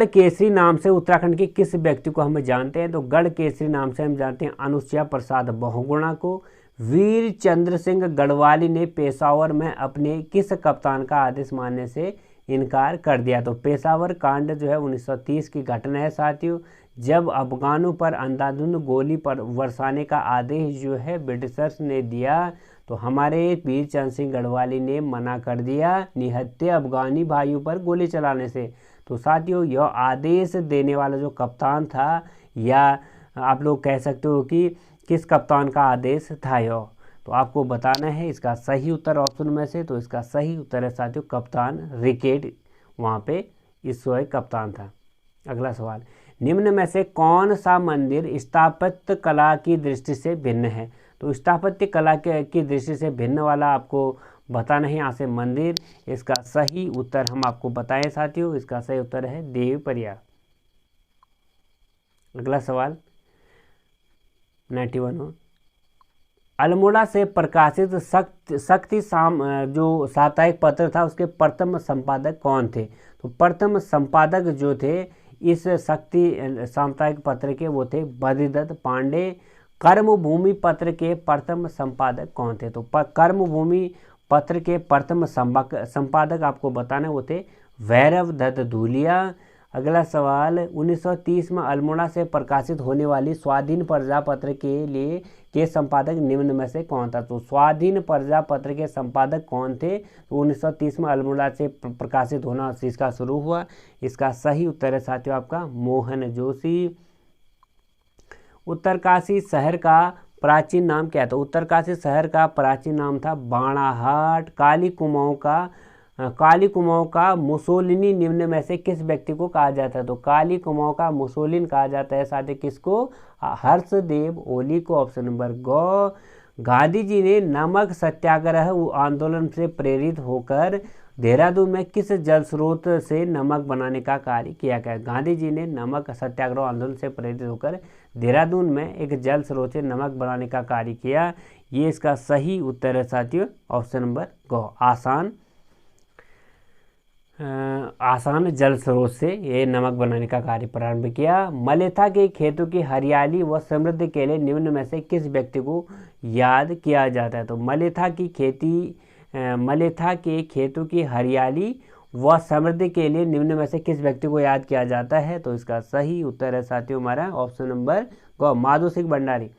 केसरी नाम से उत्तराखंड के किस व्यक्ति को हम जानते हैं? तो गढ़ केसरी नाम से हम जानते हैं अनुसुईया प्रसाद बहुगुणा को। वीर चंद्र सिंह गढ़वाली ने पेशावर में अपने किस कप्तान का आदेश मानने से इनकार कर दिया? तो पेशावर कांड जो है 1930 की घटना है साथियों, जब अफगानों पर अंधाधुंध गोली पर बरसाने का आदेश जो है ब्रिटिशर्स ने दिया तो हमारे वीर चंद्र सिंह गढ़वाली ने मना कर दिया निहत्थे अफगानी भाइयों पर गोली चलाने से। तो साथियों यह आदेश देने वाला जो कप्तान था, या आप लोग कह सकते हो कि किस कप्तान का आदेश था यह, तो आपको बताना है इसका सही उत्तर ऑप्शन में से। तो इसका सही उत्तर है साथियों कप्तान रिकेट, वहाँ पे इस कप्तान था। अगला सवाल, निम्न में से कौन सा मंदिर स्थापत्य कला की दृष्टि से भिन्न है? तो स्थापत्य कला की दृष्टि से भिन्न वाला आपको बताना है यहाँ से मंदिर। इसका सही उत्तर हम आपको बताएं साथियों, इसका सही उत्तर है देवप्रयाग। अगला सवाल 91, अल्मोड़ा से प्रकाशित शक्ति जो साप्ताहिक पत्र था उसके प्रथम संपादक कौन थे? तो प्रथम संपादक जो थे इस शक्ति साप्ताहिक पत्र के वो थे बद्रीदत्त पांडे। कर्मभूमि पत्र के प्रथम संपादक कौन थे? तो कर्मभूमि पत्र के प्रथम संपादक आपको बताना वो थे भैरव दत्त धूलिया। अगला सवाल, 1930 में अल्मोड़ा से प्रकाशित होने वाली स्वाधीन प्रजा पत्र के संपादक निम्न में से कौन था? तो स्वाधीन प्रजा पत्र के संपादक कौन थे? तो 1930 में अल्मोड़ा से प्रकाशित होना इसका शुरू हुआ। इसका सही उत्तर है साथियों आपका मोहन जोशी। उत्तरकाशी शहर का प्राचीन नाम क्या था? उत्तरकाशी शहर का प्राचीन नाम था बाणाहाट। काली कुमाऊं का मुसोलिनी निम्न में से किस व्यक्ति को कहा जाता है? तो काली कुमाऊं का मुसोलिन कहा जाता है साथ ही किसको? हर्षदेव ओली को। ऑप्शन नंबर ग। गांधी जी ने नमक सत्याग्रह आंदोलन से प्रेरित होकर देहरादून में किस जल स्रोत से नमक बनाने का कार्य किया गया? गांधी जी ने नमक सत्याग्रह आंदोलन से प्रेरित होकर देहरादून में एक जल स्रोत से नमक बनाने का कार्य किया। ये इसका सही उत्तर है साथियों ऑप्शन नंबर ग। आसान जल स्रोत से ये नमक बनाने का कार्य प्रारंभ किया। मलेथा के खेतों की हरियाली व समृद्धि के लिए निम्न में से किस व्यक्ति को याद किया जाता है? तो मलेथा के खेतों की हरियाली वह समृद्धि के लिए निम्न में से किस व्यक्ति को याद किया जाता है? तो इसका सही उत्तर है साथियों हमारा ऑप्शन नंबर ग, Madho Singh Bhandari.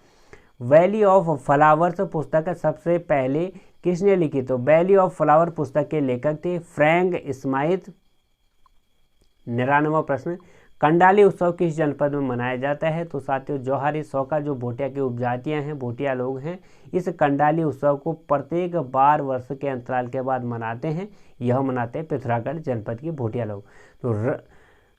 Valley of flowers पुस्तक सबसे पहले किसने लिखी? तो वैली ऑफ फ्लावर पुस्तक के लेखक थे फ्रैंक स्माइथ। 99वां प्रश्न, कंडाली उत्सव किस जनपद में मनाया जाता है? तो साथियों जौहरी, सौका जो भोटिया की उपजातियां हैं, भोटिया लोग हैं, इस कंडाली उत्सव को प्रत्येक 12 वर्ष के अंतराल के बाद मनाते हैं। यह मनाते हैं पिथौरागढ़ जनपद के भोटिया लोग। तो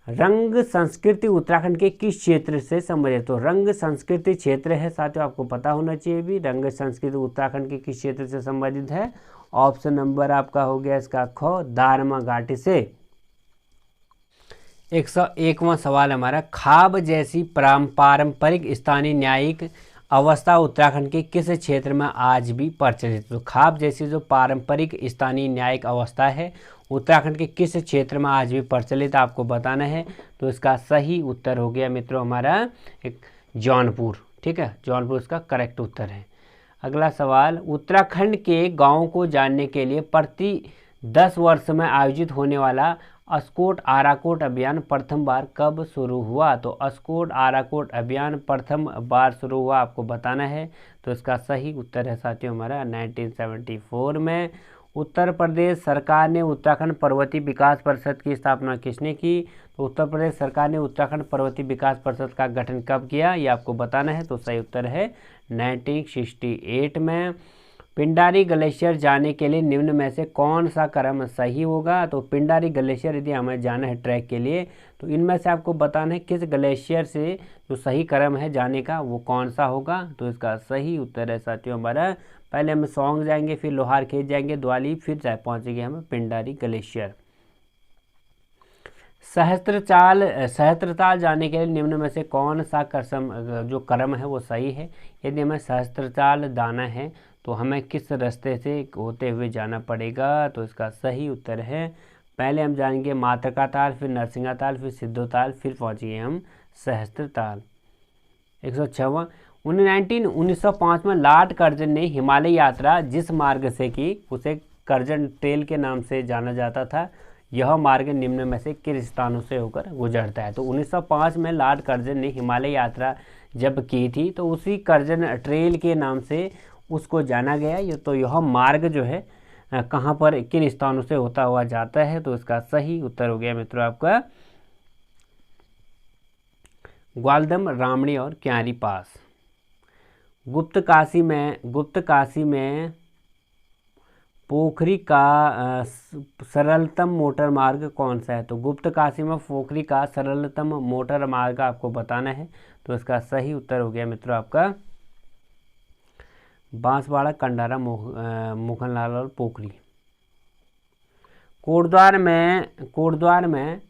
रंग संस्कृति उत्तराखंड के किस क्षेत्र से संबंधित? तो रंग संस्कृति क्षेत्र है साथियों, आपको पता होना चाहिए भी। रंग संस्कृति उत्तराखंड के किस क्षेत्र से संबंधित है? ऑप्शन नंबर आपका हो गया इसका ख, दारमा घाटी से। 101वां सवाल हमारा, खाब जैसी पारंपरिक स्थानीय न्यायिक अवस्था उत्तराखंड के किस क्षेत्र में आज भी प्रचलित? तो खाब जैसी जो पारंपरिक स्थानीय न्यायिक अवस्था है उत्तराखंड के किस क्षेत्र में आज भी प्रचलित, आपको बताना है। तो इसका सही उत्तर हो गया मित्रों हमारा एक जौनपुर। ठीक है, जौनपुर इसका करेक्ट उत्तर है। अगला सवाल, उत्तराखंड के गाँव को जानने के लिए प्रति 10 वर्ष में आयोजित होने वाला अस्कोट आराकोट अभियान प्रथम बार कब शुरू हुआ? तो अस्कोट आराकोट अभियान प्रथम बार शुरू हुआ, आपको बताना है। तो इसका सही उत्तर है साथियों हमारा 1974 में। उत्तर प्रदेश सरकार ने उत्तराखंड पर्वतीय विकास परिषद की स्थापना किसने की? तो उत्तर प्रदेश सरकार ने उत्तराखंड पर्वतीय विकास परिषद का गठन कब किया, ये आपको बताना है। तो सही उत्तर है 1968 में। पिंडारी ग्लेशियर जाने के लिए निम्न में से कौन सा क्रम सही होगा? तो पिंडारी ग्लेशियर यदि हमें जाना है ट्रैक के लिए, तो इनमें से आपको बताना है किस ग्लेशियर से जो सही क्रम है जाने का वो कौन सा होगा। तो इसका सही उत्तर है साथियों हमारा, पहले हम सौंग जाएंगे, फिर लोहार खेत जाएंगे, द्वाली, फिर पहुंचेंगे हम पिंडारी ग्लेशियर। सहस्त्रताल जाने के लिए निम्न में से कौन सा जो क्रम है वो सही है? यदि हमें सहस्त्रताल जाना है तो हमें किस रास्ते से होते हुए जाना पड़ेगा? तो इसका सही उत्तर है, पहले हम जाएंगे मातृका ताल, फिर नरसिंगा ताल, फिर सिद्धो ताल, फिर पहुँचेंगे हम सहस्त्रताल। 106वां, 1905 में लॉर्ड कर्जन ने हिमालय यात्रा जिस मार्ग से की उसे कर्जन ट्रेल के नाम से जाना जाता था। यह मार्ग निम्न में से किस स्थानों से होकर गुजरता है? तो 1905 में लॉर्ड कर्जन ने हिमालय यात्रा जब की थी तो उसी कर्जन ट्रेल के नाम से उसको जाना गया। तो यह मार्ग जो है कहाँ पर किन स्थानों से होता हुआ जाता है? तो इसका सही उत्तर हो गया मित्रों आपका ग्वालदम, रामणी और क्यारी पास। गुप्त काशी में पोखरी का सरलतम मोटर मार्ग कौन सा है? तो गुप्त काशी में पोखरी का सरलतम मोटर मार्ग आपको बताना है। तो इसका सही उत्तर हो गया मित्रों आपका बांसवाड़ा, कंडारा, मोखनलाल और पोखरी। कोटद्वार में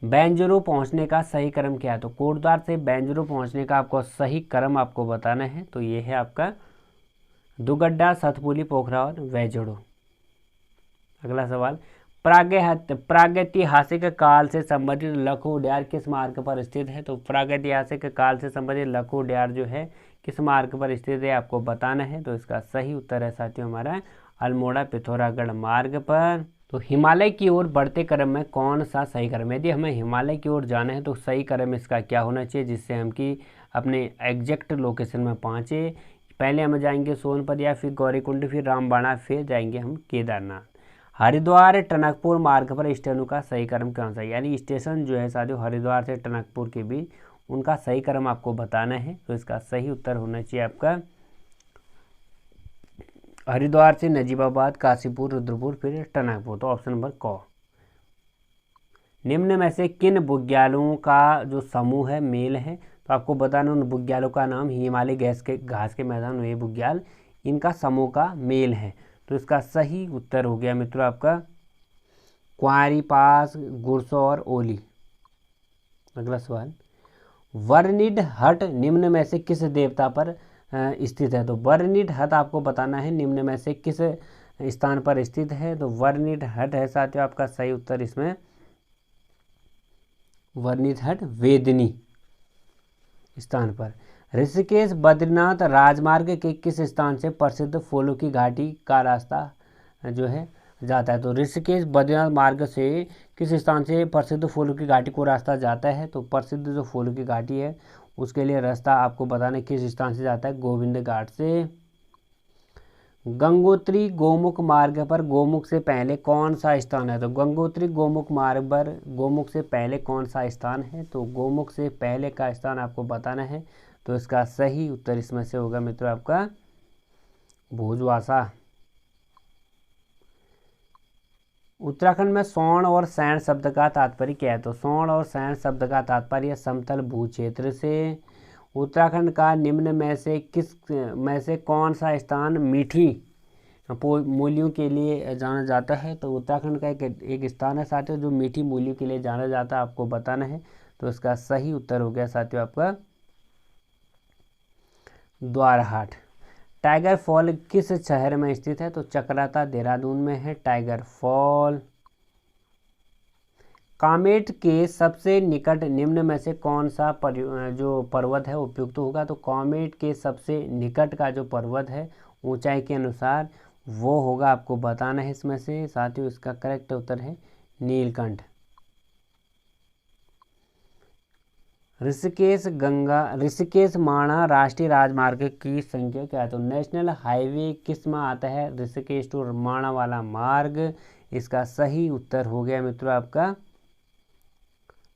बेंजरो पहुंचने का सही क्रम क्या है? तो कोटद्वार से बेंजरो पहुंचने का आपको सही क्रम आपको बताना है। तो ये है आपका दुगड्डा, सतपुली, पोखरा और वेजड़ो। अगला सवाल, प्रागैतिहासिक काल से संबंधित लखो उड्यार किस मार्ग पर स्थित है? तो प्रागैतिहासिक काल से संबंधित लखो उड्यार जो है किस मार्ग पर स्थित है आपको बताना है। तो इसका सही उत्तर है साथियों हमारा अल्मोड़ा पिथौरागढ़ मार्ग पर। तो हिमालय की ओर बढ़ते क्रम में कौन सा सही क्रम है? यदि हमें हिमालय की ओर जाना है तो सही क्रम इसका क्या होना चाहिए जिससे हम कि अपने एग्जैक्ट लोकेशन में पहुँचे? पहले हम जाएंगे सोनपरिया, फिर गौरीकुंड, फिर रामबाड़ा, फिर जाएंगे हम केदारनाथ। हरिद्वार टनकपुर मार्ग पर स्टेशनों का सही क्रम कौन सा है? यानी स्टेशन जो है साथियों हरिद्वार से टनकपुर के बीच उनका सही क्रम आपको बताना है। तो इसका सही उत्तर होना चाहिए आपका हरिद्वार से नजीबाबाद, काशीपुर, रुद्रपुर, फिर टनकपुर। तो ऑप्शन नंबर क। निम्न में से किन बुग्यालों का जो समूह है मेल है? तो आपको बताना उन बुग्यालों का नाम हिमालय घास के मैदान में ये बुग्याल इनका समूह का मेल है। तो इसका सही उत्तर हो गया मित्रों आपका क्वारी पास, गुरसो और ओली। अगला सवाल, वर्निड हट निम्न में से किस देवता पर स्थित है? तो वर्निड हट आपको बताना है निम्न में से किस स्थान पर स्थित है। तो वर्निड हट है साथियों आपका सही उत्तर इसमें वर्निड हट वेदनी स्थान पर। ऋषिकेश बद्रीनाथ राजमार्ग के किस स्थान से प्रसिद्ध फूलों की घाटी का रास्ता जो है जाता है। तो ऋषिकेश बद्रीनाथ मार्ग से किस स्थान से प्रसिद्ध फूलों की घाटी को रास्ता जाता है? तो प्रसिद्ध जो फूलों की घाटी है उसके लिए रास्ता आपको बताना है किस स्थान से जाता है, गोविंद घाट से। गंगोत्री गोमुख मार्ग पर गोमुख से पहले कौन सा स्थान है? तो गंगोत्री गोमुख मार्ग पर गोमुख से पहले कौन सा स्थान है? तो गोमुख से पहले का स्थान आपको बताना है। तो इसका सही उत्तर इसमें से होगा मित्रों आपका भोजवासा। उत्तराखंड में सोन और सैंड शब्द का तात्पर्य क्या है? तो सोन और सैंड शब्द का तात्पर्य समतल भू क्षेत्र से। उत्तराखंड का निम्न में से कौन सा स्थान मीठी मूलियों के लिए जाना जाता है? तो उत्तराखंड का एक स्थान है साथियों जो मीठी मूलियों के लिए जाना जाता है, आपको बताना है। तो इसका सही उत्तर हो गया साथियों आपका द्वारहाट। टाइगर फॉल किस शहर में स्थित है? तो चक्राता देहरादून में है टाइगर फॉल। कामेट के सबसे निकट निम्न में से कौन सा जो पर्वत है उपयुक्त होगा? तो कामेट के सबसे निकट का जो पर्वत है ऊंचाई के अनुसार वो होगा, आपको बताना है इसमें से। साथियों इसका करेक्ट उत्तर है नीलकंठ। ऋषिकेश माणा राष्ट्रीय राजमार्ग की संख्या क्या है? तो नेशनल हाईवे किस में आता है? ऋषिकेश टू माणा वाला मार्ग। इसका सही उत्तर हो गया मित्रों आपका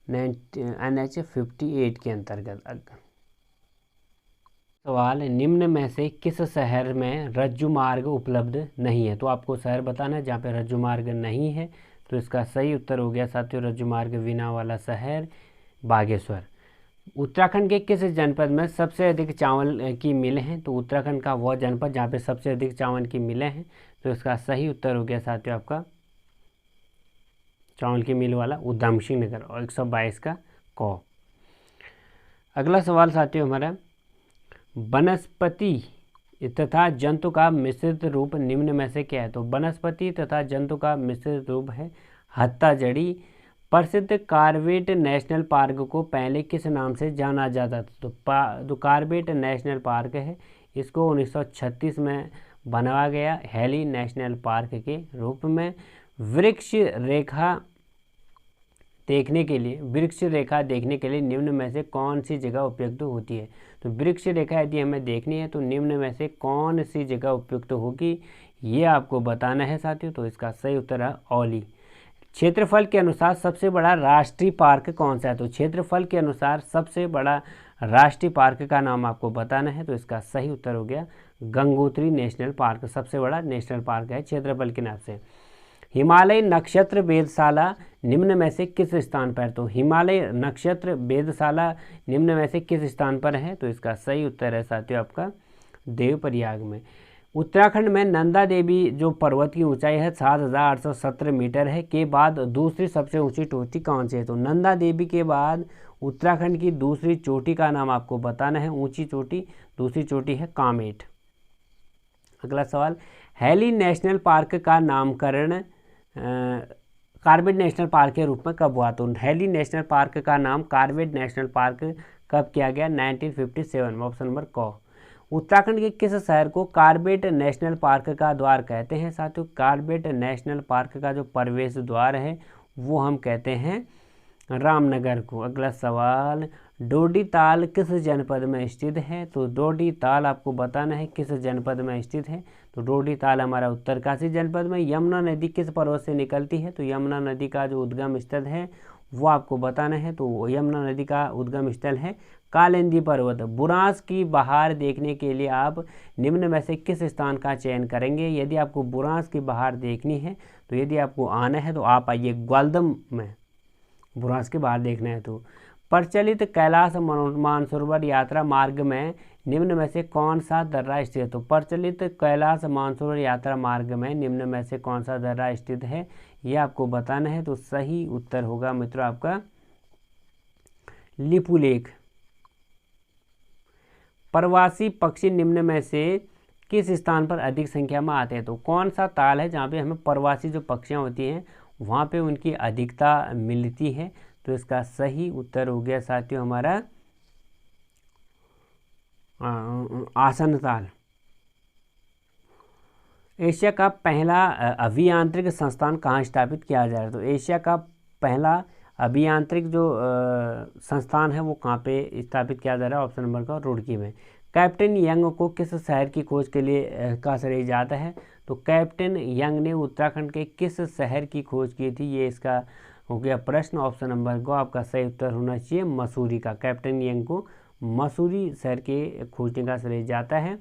NH 58 के अंतर्गत। सवाल, निम्न में से किस शहर में रज्जु मार्ग उपलब्ध नहीं है? तो आपको शहर बताना है जहाँ पे रज्जु मार्ग नहीं है। तो इसका सही उत्तर हो गया साथियों रज्जु मार्ग बिना वाला शहर बागेश्वर। उत्तराखंड के किस जनपद में सबसे अधिक चावल की मिलें हैं? तो उत्तराखंड का वह जनपद जहाँ पे सबसे अधिक चावल की मिलें हैं। तो इसका सही उत्तर हो गया साथियों आपका चावल की मिल वाला उधम सिंह नगर और 122 का क। अगला सवाल साथियों हमारा, वनस्पति तथा जंतु का मिश्रित रूप निम्न में से क्या है? तो वनस्पति तथा जंतु का मिश्रित रूप है हत्ताजड़ी। प्रसिद्ध कॉर्बेट नेशनल पार्क को पहले किस नाम से जाना जाता था? तो कॉर्बेट नेशनल पार्क है इसको 1936 में बनाया गया हेली नेशनल पार्क के रूप में। वृक्ष रेखा देखने के लिए निम्न में से कौन सी जगह उपयुक्त होती है? तो वृक्ष रेखा यदि हमें देखनी है तो निम्न में से कौन सी जगह उपयुक्त होगी ये आपको बताना है साथियों। तो इसका सही उत्तर है औली। क्षेत्रफल के अनुसार सबसे बड़ा राष्ट्रीय पार्क कौन सा है? तो क्षेत्रफल के अनुसार सबसे बड़ा राष्ट्रीय पार्क का नाम आपको बताना है। तो इसका सही उत्तर हो गया गंगोत्री नेशनल पार्क सबसे बड़ा नेशनल पार्क है क्षेत्रफल के नाम से। हिमालय नक्षत्र वेधशाला निम्न में से किस स्थान पर? तो हिमालय नक्षत्र वेधशाला निम्न में से किस स्थान पर है? तो इसका सही उत्तर है साथियों आपका देवप्रयाग में। उत्तराखंड में नंदा देवी जो पर्वत की ऊंचाई है 7,817 मीटर है के बाद दूसरी सबसे ऊंची चोटी कौन सी है? तो नंदा देवी के बाद उत्तराखंड की दूसरी चोटी का नाम आपको बताना है ऊंची चोटी। दूसरी चोटी है कामेट। अगला सवाल, हेली नेशनल पार्क का नामकरण कॉर्बेट नेशनल पार्क के रूप में कब हुआ? तो हेली नेशनल पार्क का नाम कॉर्बेट नेशनल पार्क कब किया गया? 1957 में। ऑप्शन नंबर क। उत्तराखंड के किस शहर को कॉर्बेट नेशनल पार्क का द्वार कहते हैं? साथियों कॉर्बेट नेशनल पार्क का जो प्रवेश द्वार है वो हम कहते हैं रामनगर को। अगला सवाल, डोडी ताल किस जनपद में स्थित है? तो डोडी ताल आपको बताना है किस जनपद में स्थित है। तो डोडी ताल हमारा उत्तरकाशी जनपद में। यमुना नदी किस पर्वत से निकलती है? तो यमुना नदी का जो उद्गम स्थल है वो आपको बताना है। तो यमुना नदी का उद्गम स्थल है कालिंदी पर्वत। बुरांस की बहार देखने के लिए आप निम्न में से किस स्थान का चयन करेंगे? यदि आपको बुरांस की बहार देखनी है तो यदि आपको आना है तो आप आइए ग्वालदम में बुरांस के बाहर देखना है। तो प्रचलित कैलाश मानसरोवर यात्रा मार्ग में निम्न में से कौन सा दर्रा स्थित है? तो प्रचलित कैलाश मानसरोवर यात्रा मार्ग में निम्न में से कौन सा दर्रा स्थित है ये आपको बताना है। तो सही उत्तर होगा मित्रों आपका लिपुलेख। प्रवासी पक्षी निम्न में से किस स्थान पर अधिक संख्या में आते हैं? तो कौन सा ताल है जहाँ पे हमें प्रवासी जो पक्षियाँ होती हैं वहाँ पे उनकी अधिकता मिलती है? तो इसका सही उत्तर हो गया साथियों हमारा आसन ताल। एशिया का पहला अभियांत्रिक संस्थान कहाँ स्थापित किया जा रहा है? तो एशिया का पहला अभियांत्रिक जो संस्थान है वो कहाँ पे स्थापित किया जा रहा है? ऑप्शन नंबर का रुड़की में। कैप्टन यंग को किस शहर की खोज के लिए का श्रेय जाता है? तो कैप्टन यंग ने उत्तराखंड के किस शहर की खोज की थी? ये इसका हो गया प्रश्न। ऑप्शन नंबर को आपका सही उत्तर होना चाहिए मसूरी का। कैप्टन यंग को मसूरी शहर के खोजने का श्रेय जाता है।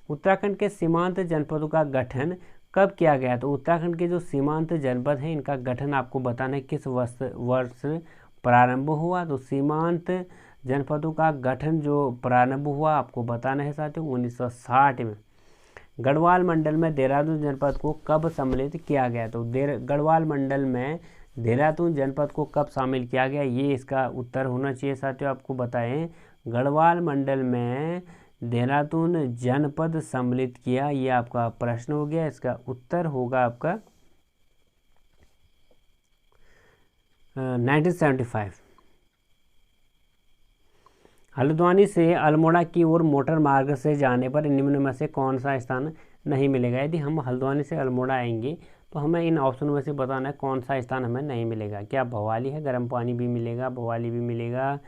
उत्तराखंड के सीमांत जनपदों का गठन कब किया गया? तो उत्तराखंड के जो सीमांत जनपद हैं इनका गठन आपको बताना है किस वर्ष प्रारंभ हुआ? तो सीमांत जनपदों का गठन जो प्रारंभ हुआ आपको बताना है साथियों 1960 में। गढ़वाल मंडल में देहरादून जनपद को कब सम्मिलित किया गया? तो गढ़वाल मंडल में देहरादून जनपद को कब शामिल किया गया? ये इसका उत्तर होना चाहिए साथियों। आपको बताएं गढ़वाल मंडल में देहरादून जनपद सम्मिलित किया, ये आपका प्रश्न हो गया। इसका उत्तर होगा आपका 1975। हल्द्वानी से अल्मोड़ा की ओर मोटर मार्ग से जाने पर निम्न में से कौन सा स्थान नहीं मिलेगा? यदि हम हल्द्वानी से अल्मोड़ा आएंगे तो हमें इन ऑप्शन में से बताना है कौन सा स्थान हमें नहीं मिलेगा। क्या भवाली है? गर्म पानी भी मिलेगा, भवाली भी मिलेगा,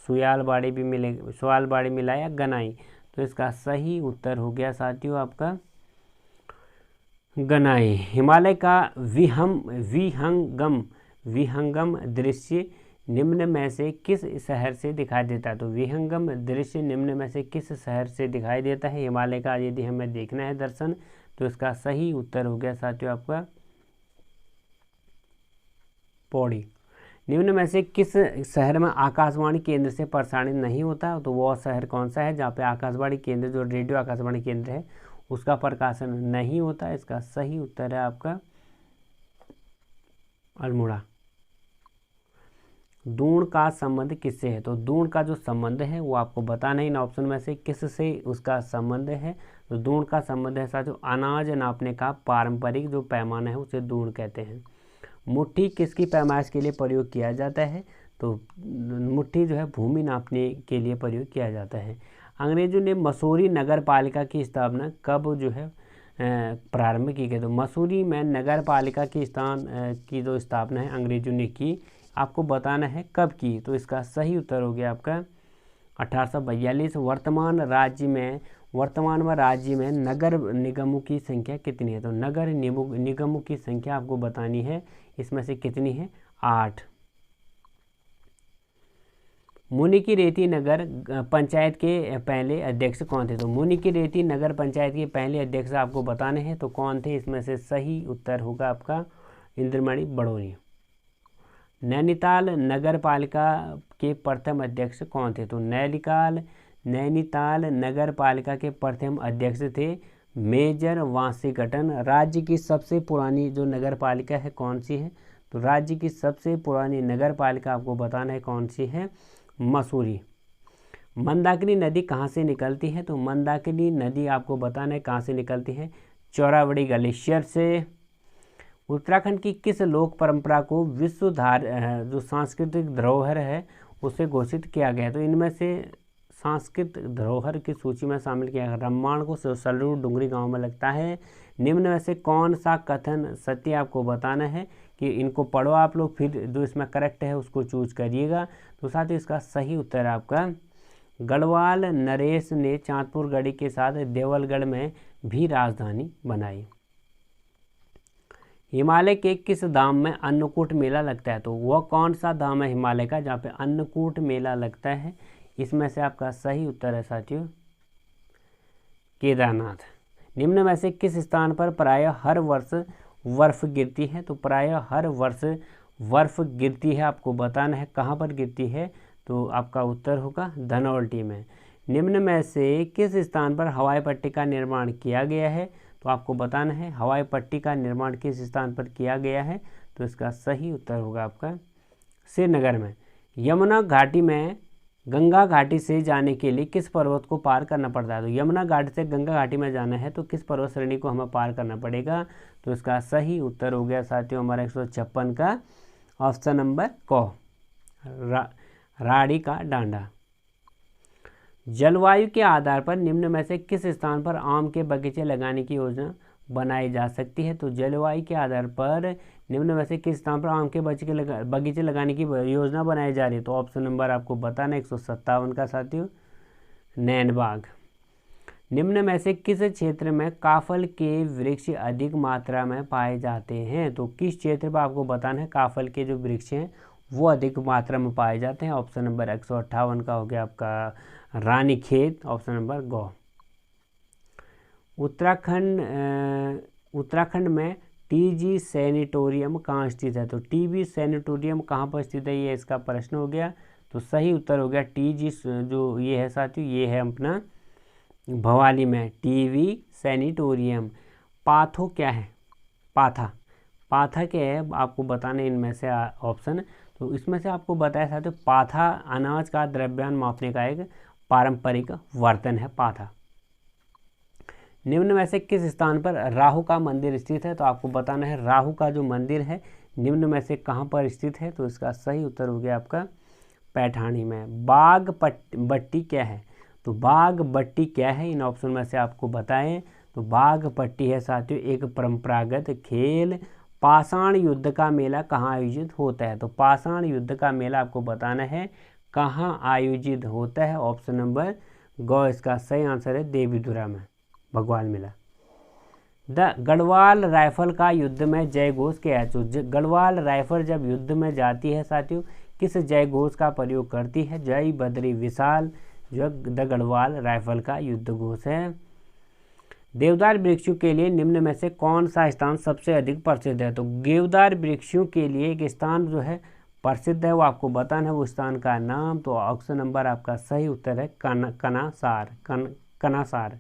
सुयालबाड़ी भी मिलेगा, सुयालबाड़ी मिला या गनाई? तो इसका सही उत्तर हो गया साथियों आपका गनाई। हिमालय का विहंगम दृश्य निम्न में से किस शहर से दिखाई देता है? तो विहंगम दृश्य निम्न में से किस शहर से दिखाई देता है? हिमालय का यदि हमें देखना है दर्शन तो इसका सही उत्तर हो गया साथियों आपका पौड़ी। निम्न में से किस शहर में आकाशवाणी केंद्र से प्रसारित नहीं होता? तो वह शहर कौन सा है जहाँ पे आकाशवाणी केंद्र जो रेडियो आकाशवाणी केंद्र है उसका प्रकाशन नहीं होता? इसका सही उत्तर है आपका अल्मोड़ा। दून का संबंध किससे है? तो दून का जो संबंध है वो आपको बताना है इन ऑप्शन में से किस से उसका संबंध है। तो दून का संबंध है साथियों अनाज नापने का पारंपरिक जो पैमाना है उसे दून कहते हैं। मुट्ठी किसकी पैमाइश के लिए प्रयोग किया जाता है? तो मुट्ठी जो है भूमि नापने के लिए प्रयोग किया जाता है। अंग्रेजों ने मसूरी नगर पालिका की स्थापना कब जो है प्रारंभ की गई? तो मसूरी में नगर पालिका की जो स्थापना है अंग्रेजों ने की, आपको बताना है कब की? तो इसका सही उत्तर हो गया आपका 1842। वर्तमान में राज्य में नगर निगमों की संख्या कितनी है? तो नगर निगमों की संख्या आपको बतानी है, इसमें से कितनी है? 8। मुनिकीरेती नगर पंचायत के पहले अध्यक्ष कौन थे? तो मुनिकीरेती नगर पंचायत के पहले अध्यक्ष आपको बताने हैं तो कौन थे? इसमें से सही उत्तर होगा आपका इंद्रमणि बड़ोनी। नैनीताल नगर पालिका के प्रथम अध्यक्ष कौन थे? तो नैनीताल नगर पालिका के प्रथम अध्यक्ष थे मेजर वाशिंगटन। राज्य की सबसे पुरानी जो नगर पालिका है कौन सी है? तो राज्य की सबसे पुरानी नगर पालिका आपको बताना है कौन सी है? मसूरी। मंदाकिनी नदी कहाँ से निकलती है? तो मंदाकिनी नदी आपको बताना है कहाँ से निकलती है? चौरावड़ी ग्लेशियर से। उत्तराखंड की किस लोक परंपरा को विश्व जो सांस्कृतिक धरोहर है उसे घोषित किया गया? तो इनमें से सांस्कृतिक धरोहर की सूची में शामिल किया गया रामायण को सलरू डुंगरी गांव में लगता है। निम्न में से कौन सा कथन सत्य आपको बताना है कि इनको पढ़ो आप लोग, फिर जो इसमें करेक्ट है उसको चूज करिएगा। तो साथ ही इसका सही उत्तर है आपका गढ़वाल नरेश ने चांदपुर गढ़ी के साथ देवलगढ़ में भी राजधानी बनाई। हिमालय के किस धाम में अन्नकूट मेला लगता है? तो वह कौन सा धाम है हिमालय का जहाँ पे अन्नकूट मेला लगता है? इसमें से आपका सही उत्तर है साथियों केदारनाथ। निम्न में से किस स्थान पर प्रायः हर वर्ष बर्फ गिरती है? तो प्रायः हर वर्ष बर्फ गिरती है, आपको बताना है कहाँ पर गिरती है? तो आपका उत्तर होगा धनौल्टी में। निम्न में से किस स्थान पर हवाई पट्टी का निर्माण किया गया है? तो आपको बताना है हवाई पट्टी का निर्माण किस स्थान पर किया गया है? तो इसका सही उत्तर होगा आपका श्रीनगर में। यमुना घाटी में गंगा घाटी से जाने के लिए किस पर्वत को पार करना पड़ता है? तो यमुना घाटी से गंगा घाटी में जाना है तो किस पर्वत श्रेणी को हमें पार करना पड़ेगा? तो इसका सही उत्तर हो गया साथियों हमारा 156 का ऑप्शन नंबर क राड़ी का डांडा। जलवायु के आधार पर निम्न में से किस स्थान पर आम के बगीचे लगाने की योजना बनाई जा सकती है? तो जलवायु के आधार पर निम्न में से किस स्थान पर आम के बगीचे लगाने की योजना बनाई जा रही है? तो ऑप्शन नंबर आपको बताना 157 का साथियों, नैनबाग। निम्न में से किस क्षेत्र में काफल के वृक्ष अधिक मात्रा में पाए जाते हैं? तो किस क्षेत्र पर आपको बताना है काफल के जो वृक्ष हैं वो अधिक मात्रा में पाए जाते हैं? ऑप्शन नंबर 158 का हो गया आपका रानीखेत, ऑप्शन नंबर गो। उत्तराखंड में टीबी सैनिटोरियम कहाँ स्थित है? तो टीबी सैनिटोरियम कहाँ पर स्थित है, ये इसका प्रश्न हो गया। तो सही उत्तर हो गया टीजी, जो ये है साथियों, ये है अपना भवाली में टीबी सैनिटोरियम। पाथो क्या है? पाथा क्या है आपको बताने इनमें से ऑप्शन। तो इसमें से आपको बताया साथियों, पाथा अनाज का द्रव्यमान मापने का एक पारंपरिक बर्तन है पाथा। निम्न में से किस स्थान पर राहु का मंदिर स्थित है? तो आपको बताना है राहु का जो मंदिर है निम्न में से कहाँ पर स्थित है? तो इसका सही उत्तर हो गया आपका पैठानी में। बाग बट्टी क्या है? तो बाग बट्टी क्या है, इन ऑप्शन में से आपको बताएं। तो बाग पट्टी है साथियों एक परंपरागत खेल। पाषाण युद्ध का मेला कहाँ आयोजित होता है? तो पाषाण युद्ध का मेला आपको बताना है कहाँ आयोजित होता है? ऑप्शन नंबर गौ इसका सही आंसर है, देवीधुरा में भगवान मेला। द गढ़वाल राइफल का युद्ध में जय घोष क्या है? तो गढ़वाल राइफल जब युद्ध में जाती है साथियों किस जय घोष का प्रयोग करती है? जय बद्री विशाल, जो द गढ़वाल राइफल का युद्ध घोष है। देवदार वृक्षों के लिए निम्न में से कौन सा स्थान सबसे अधिक प्रसिद्ध है? तो देवदार वृक्षों के लिए एक स्थान जो है प्रसिद्ध है वो आपको बताना है वो स्थान का नाम। तो ऑप्शन नंबर आपका सही उत्तर है कनासार।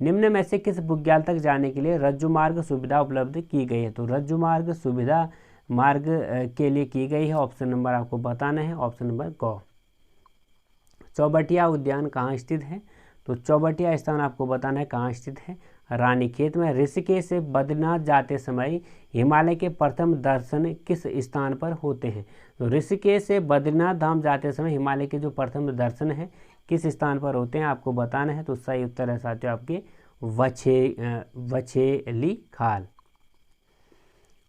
निम्न में से किस बुग्याल तक जाने के लिए रज्जु मार्ग सुविधा उपलब्ध की गई है? तो रज्जु मार्ग सुविधा मार्ग के लिए की गई है, ऑप्शन नंबर आपको बताना है, ऑप्शन नंबर गौ। चौबटिया उद्यान कहाँ स्थित है? तो चौबटिया स्थान आपको बताना है कहाँ स्थित है, रानीखेत में। ऋषिकेश से बद्रीनाथ जाते समय हिमालय के प्रथम दर्शन किस स्थान पर होते हैं? तो ऋषिकेश से बद्रीनाथ धाम जाते समय हिमालय के जो प्रथम दर्शन है किस स्थान पर होते हैं आपको बताना है। तो सही उत्तर है साथियों आपके वछेली खाल।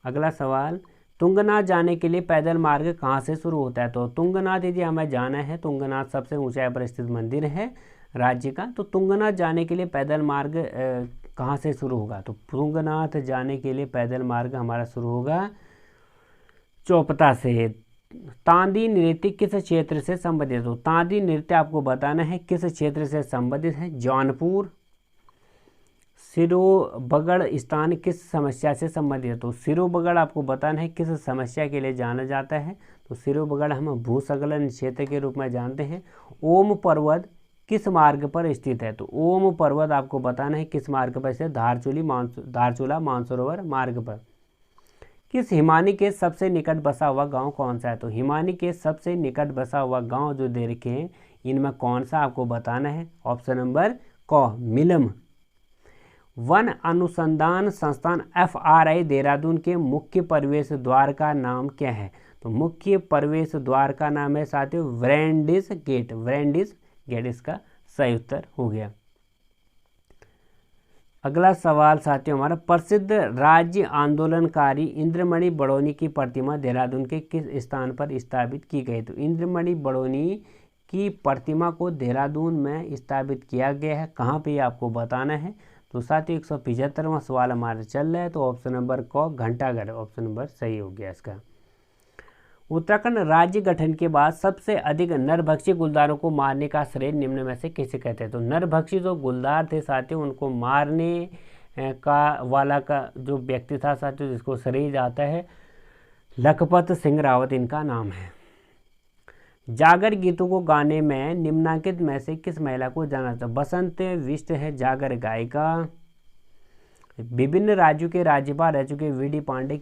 अगला सवाल, तुंगनाथ जाने के लिए पैदल मार्ग कहाँ से शुरू होता है? तो तुंगनाथ यदि हमें जाना है, तुंगनाथ सबसे ऊंचाई पर स्थित मंदिर है राज्य का, तो तुंगनाथ जाने के लिए पैदल मार्ग कहाँ से शुरू होगा? तो तुंगनाथ जाने के लिए पैदल मार्ग हमारा शुरू होगा चौपता से। तांदी नृत्य किस क्षेत्र से संबंधित? तो तांदी नृत्य आपको बताना है किस क्षेत्र से संबंधित है, जौनपुर। सिरोबगढ़ स्थान किस समस्या से संबंधित है? तो सिरोबगढ़ आपको बताना है किस समस्या के लिए जाना जाता है? तो सिरोबगढ़ हम भूस्खलन क्षेत्र के रूप में जानते हैं। ओम पर्वत किस मार्ग पर स्थित है? तो ओम पर्वत आपको बताना है किस मार्ग पर स्थित, धारचूला मानसरोवर मार्ग पर। किस हिमानी के सबसे निकट बसा हुआ गांव कौन सा है? तो हिमानी के सबसे निकट बसा हुआ गांव जो दे रखे हैं इनमें कौन सा आपको बताना है, ऑप्शन नंबर क मिलम। वन अनुसंधान संस्थान FRI देहरादून के मुख्य प्रवेश द्वार का नाम क्या है? तो मुख्य प्रवेश द्वार का नाम है साथियों व्रैंडिस गेट इसका सही उत्तर हो गया। अगला सवाल साथियों हमारा, प्रसिद्ध राज्य आंदोलनकारी इंद्रमणि बड़ौनी की प्रतिमा देहरादून के किस स्थान पर स्थापित की गई? तो इंद्रमणि बड़ौनी की प्रतिमा को देहरादून में स्थापित किया गया है, कहाँ पे आपको बताना है। तो साथियों 175वां सवाल हमारा चल रहा है, तो ऑप्शन नंबर क घंटाघर ऑप्शन नंबर सही हो गया इसका। उत्तराखंड राज्य गठन के बाद सबसे अधिक नरभक्षी गुलदारों को मारने का श्रेय निम्न में से किसे कहते हैं? तो नरभक्षी जो गुलदार थे साथियों उनको मारने का जो व्यक्ति था साथियों जिसको श्रेय जाता है लखपत सिंह रावत इनका नाम है। जागर गीतों को गाने में निम्नांकित में से किस महिला को जाना जाता है? बसंत बिष्ट है जागर गायिका। विभिन्न राज्यों के राज्यपाल रह चुके VD पांडे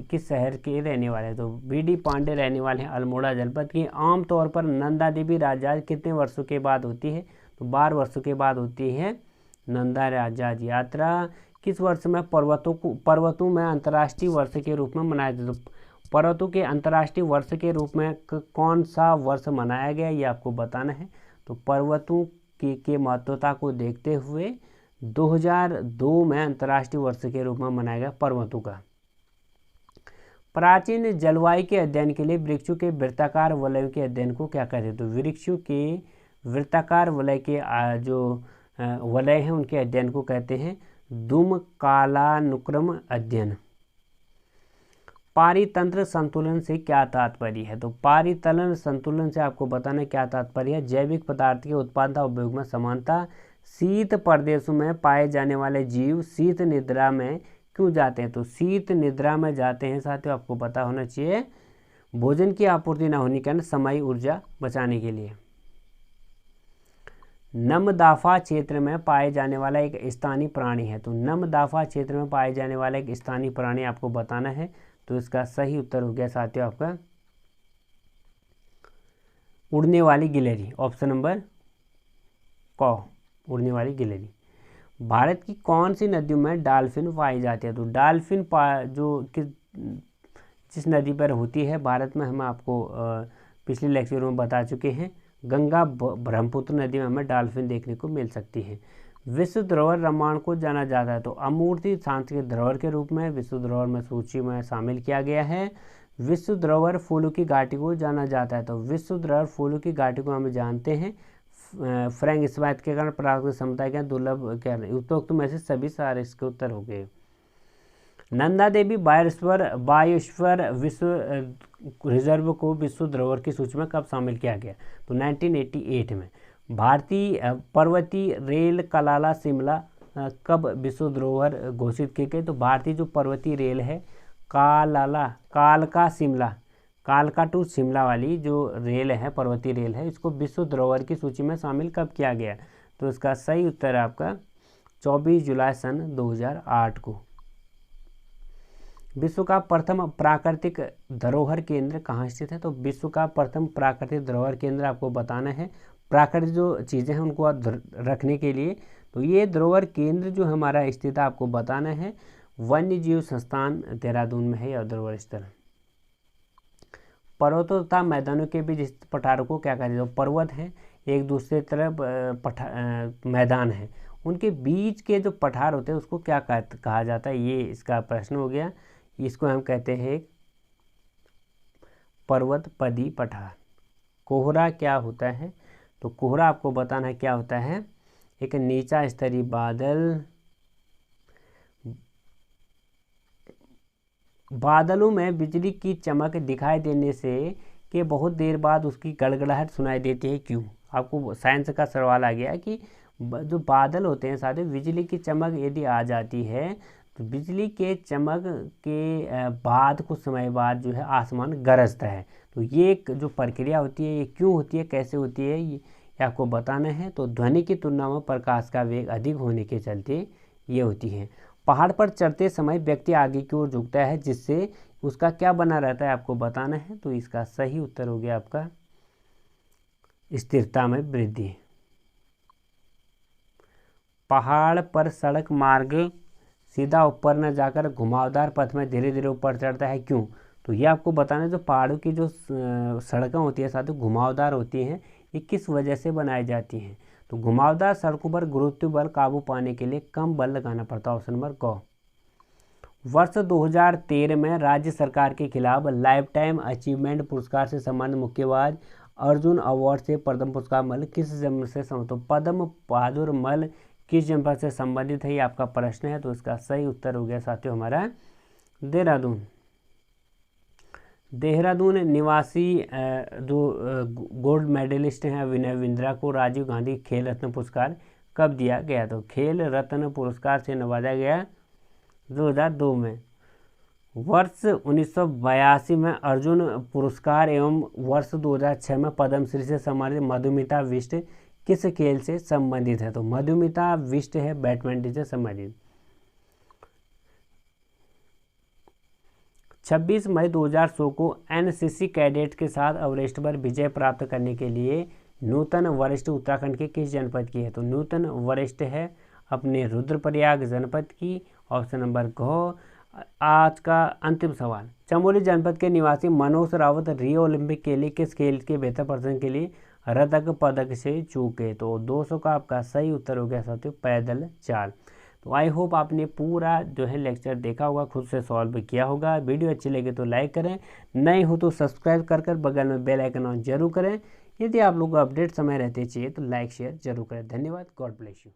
किस शहर के रहने वाले हैं? तो VD पांडे रहने वाले हैं अल्मोड़ा जनपद की। आमतौर पर नंदा देवी राजाज कितने वर्षों के बाद होती है? तो 12 वर्षों के बाद होती है नंदा राजाज यात्रा। किस वर्ष में पर्वतों में अंतर्राष्ट्रीय वर्ष के रूप में मनाया जाता है? तो पर्वतों के अंतर्राष्ट्रीय वर्ष के रूप में कौन सा वर्ष मनाया गया ये आपको बताना है। तो पर्वतों की महत्वता को देखते हुए 2002 में अंतर्राष्ट्रीय वर्ष के रूप में मनाया गया पर्वतों का। प्राचीन जलवायु के अध्ययन के लिए वृक्षों के वृत्ताकार वलयों के अध्ययन को क्या कहते हैं? तो वृक्षों के वृत्ताकार वलय के जो वलय हैं उनके अध्ययन को कहते हैं धूमकालानुक्रम अध्ययन। पारितंत्र संतुलन से क्या तात्पर्य है? तो पारितलन संतुलन से आपको बताना क्या तात्पर्य है? जैविक पदार्थ के उत्पादन तथा उपयोग में समानता। शीत प्रदेशों में पाए जाने वाले जीव शीत निद्रा में क्यों जाते हैं? तो शीत निद्रा में जाते हैं साथियों, आपको पता होना चाहिए, भोजन की आपूर्ति न होने के कारण समय ऊर्जा बचाने के लिए। नमदाफा क्षेत्र में पाए जाने वाला एक स्थानीय प्राणी है। तो नमदाफा क्षेत्र में पाए जाने वाला एक स्थानीय प्राणी आपको बताना है। तो इसका सही उत्तर हो गया साथियों आपका उड़ने वाली गिलहरी, ऑप्शन नंबर क, उड़ने वाली गिलहरी। भारत की कौन सी नदियों में डॉल्फिन पाई जाती है? तो डॉल्फिन जिस नदी पर होती है भारत में, हम आपको पिछले लेक्चर में बता चुके हैं, गंगा ब्रह्मपुत्र नदी में हमें डॉल्फिन देखने को मिल सकती है। विश्व धरोहर रामायण को जाना जाता है। तो अमूर्ति सांस्कृतिक धरोहर के रूप में विश्व धरोहर में सूची में शामिल किया गया है। विश्व धरोहर फूलों की घाटी को जाना जाता है। तो विश्व धरोहर फूलों की घाटी को हम जानते हैं फ्रैंक स्मिथ के कारण प्राकृतिक क्षमता के दुर्लभ क्या उपरोक्त में से सभी सारे इसके उत्तर हो गए। नंदा देवी बायोस्फीयर विश्व रिजर्व को विश्व धरोहर की सूची में कब शामिल किया गया? तो 1988 में। भारतीय पर्वतीय रेल कलाला शिमला कब विश्व धरोहर घोषित की गई? तो भारतीय जो पर्वतीय रेल है कालका टू शिमला वाली जो रेल है, पर्वतीय रेल है, इसको विश्व धरोहर की सूची में शामिल कब किया गया? तो इसका सही उत्तर है आपका 24 जुलाई सन 2008 को। विश्व का प्रथम प्राकृतिक धरोहर केंद्र कहाँ स्थित है? तो विश्व का प्रथम प्राकृतिक धरोहर केंद्र आपको बताना है, प्राकृतिक जो चीज़ें हैं उनको रखने के लिए। तो ये धरोहर केंद्र जो हमारा स्थित है आपको बताना है वन्य जीव संस्थान देहरादून में है, यह धरोहर स्थल। पर्वतों तथा मैदानों के बीच स्थित पठारों को क्या कहते हैं? तो पर्वत है, एक दूसरे तरफ मैदान है, उनके बीच के जो पठार होते हैं उसको क्या कहा जाता है? ये इसका प्रश्न हो गया। इसको हम कहते हैं पर्वत पदी पठार। कोहरा क्या होता है? तो कोहरा आपको बताना है क्या होता है, एक नीचा स्तरीय बादलों में बिजली की चमक दिखाई देने से कि बहुत देर बाद उसकी गड़गड़ाहट सुनाई देती है, क्यों? आपको साइंस का सवाल आ गया कि जो बादल होते हैं साथ बिजली की चमक यदि आ जाती है तो बिजली के चमक के बाद कुछ समय बाद जो है आसमान गरजता है। तो ये एक जो प्रक्रिया होती है ये क्यों होती है, कैसे होती है, ये आपको बताना है। तो ध्वनि की तुलना में प्रकाश का वेग अधिक होने के चलते ये होती है। पहाड़ पर चढ़ते समय व्यक्ति आगे की ओर झुकता है जिससे उसका क्या बना रहता है आपको बताना है। तो इसका सही उत्तर हो गया आपका स्थिरता में वृद्धि। पहाड़ पर सड़क मार्ग सीधा ऊपर न जाकर घुमावदार पथ में धीरे धीरे ऊपर चढ़ता है, क्यों? तो ये आपको बताना है जो पहाड़ों की जो सड़कें होती है साथ घुमावदार होती हैं, ये किस वजह से बनाई जाती हैं? तो घुमावदार सड़कों पर गुरुत्व बल काबू पाने के लिए कम बल लगाना पड़ता है, ऑप्शन नंबर क। वर्ष 2013 में राज्य सरकार के खिलाफ लाइफ टाइम अचीवमेंट पुरस्कार से सम्मानित मुक्केबाज अर्जुन अवार्ड से पद्म पुरस्कार मल किस जनपद से तो पद्म बहादुर मल किस जनपद से संबंधित है, ये आपका प्रश्न है। तो इसका सही उत्तर हो गया साथियों हमारा देहरादून। देहरादून निवासी जो गोल्ड मेडलिस्ट हैं विनय बिंद्रा को राजीव गांधी खेल रत्न पुरस्कार कब दिया गया? तो खेल रत्न पुरस्कार से नवाजा गया 2002 में। वर्ष 1982 में अर्जुन पुरस्कार एवं वर्ष 2006 में पद्मश्री से सम्मानित मधुमिता बिष्ट किस खेल से संबंधित है? तो मधुमिता बिष्ट है बैडमिंटन से संबंधित। 26 मई 2016 को एनसीसी कैडेट के साथ एवरेस्ट पर विजय प्राप्त करने के लिए नूतन वरिष्ठ उत्तराखंड के किस जनपद की है? तो नूतन वरिष्ठ है अपने रुद्रप्रयाग जनपद की, ऑप्शन नंबर घ। आज का अंतिम सवाल, चमोली जनपद के निवासी मनोज रावत रियो ओलंपिक के लिए किस खेल के बेहतर प्रदर्शन के लिए रतक पदक से चूके। तो 200 का आपका सही उत्तर हो गया साथियों पैदल चाल। तो आई होप आपने पूरा जो है लेक्चर देखा होगा, खुद से सॉल्व किया होगा। वीडियो अच्छी लगे तो लाइक करें, नए हो तो सब्सक्राइब कर बगल में बेल आइकन ऑन जरूर करें। यदि आप लोग को अपडेट समय रहते चाहिए तो लाइक शेयर जरूर करें। धन्यवाद। God bless you.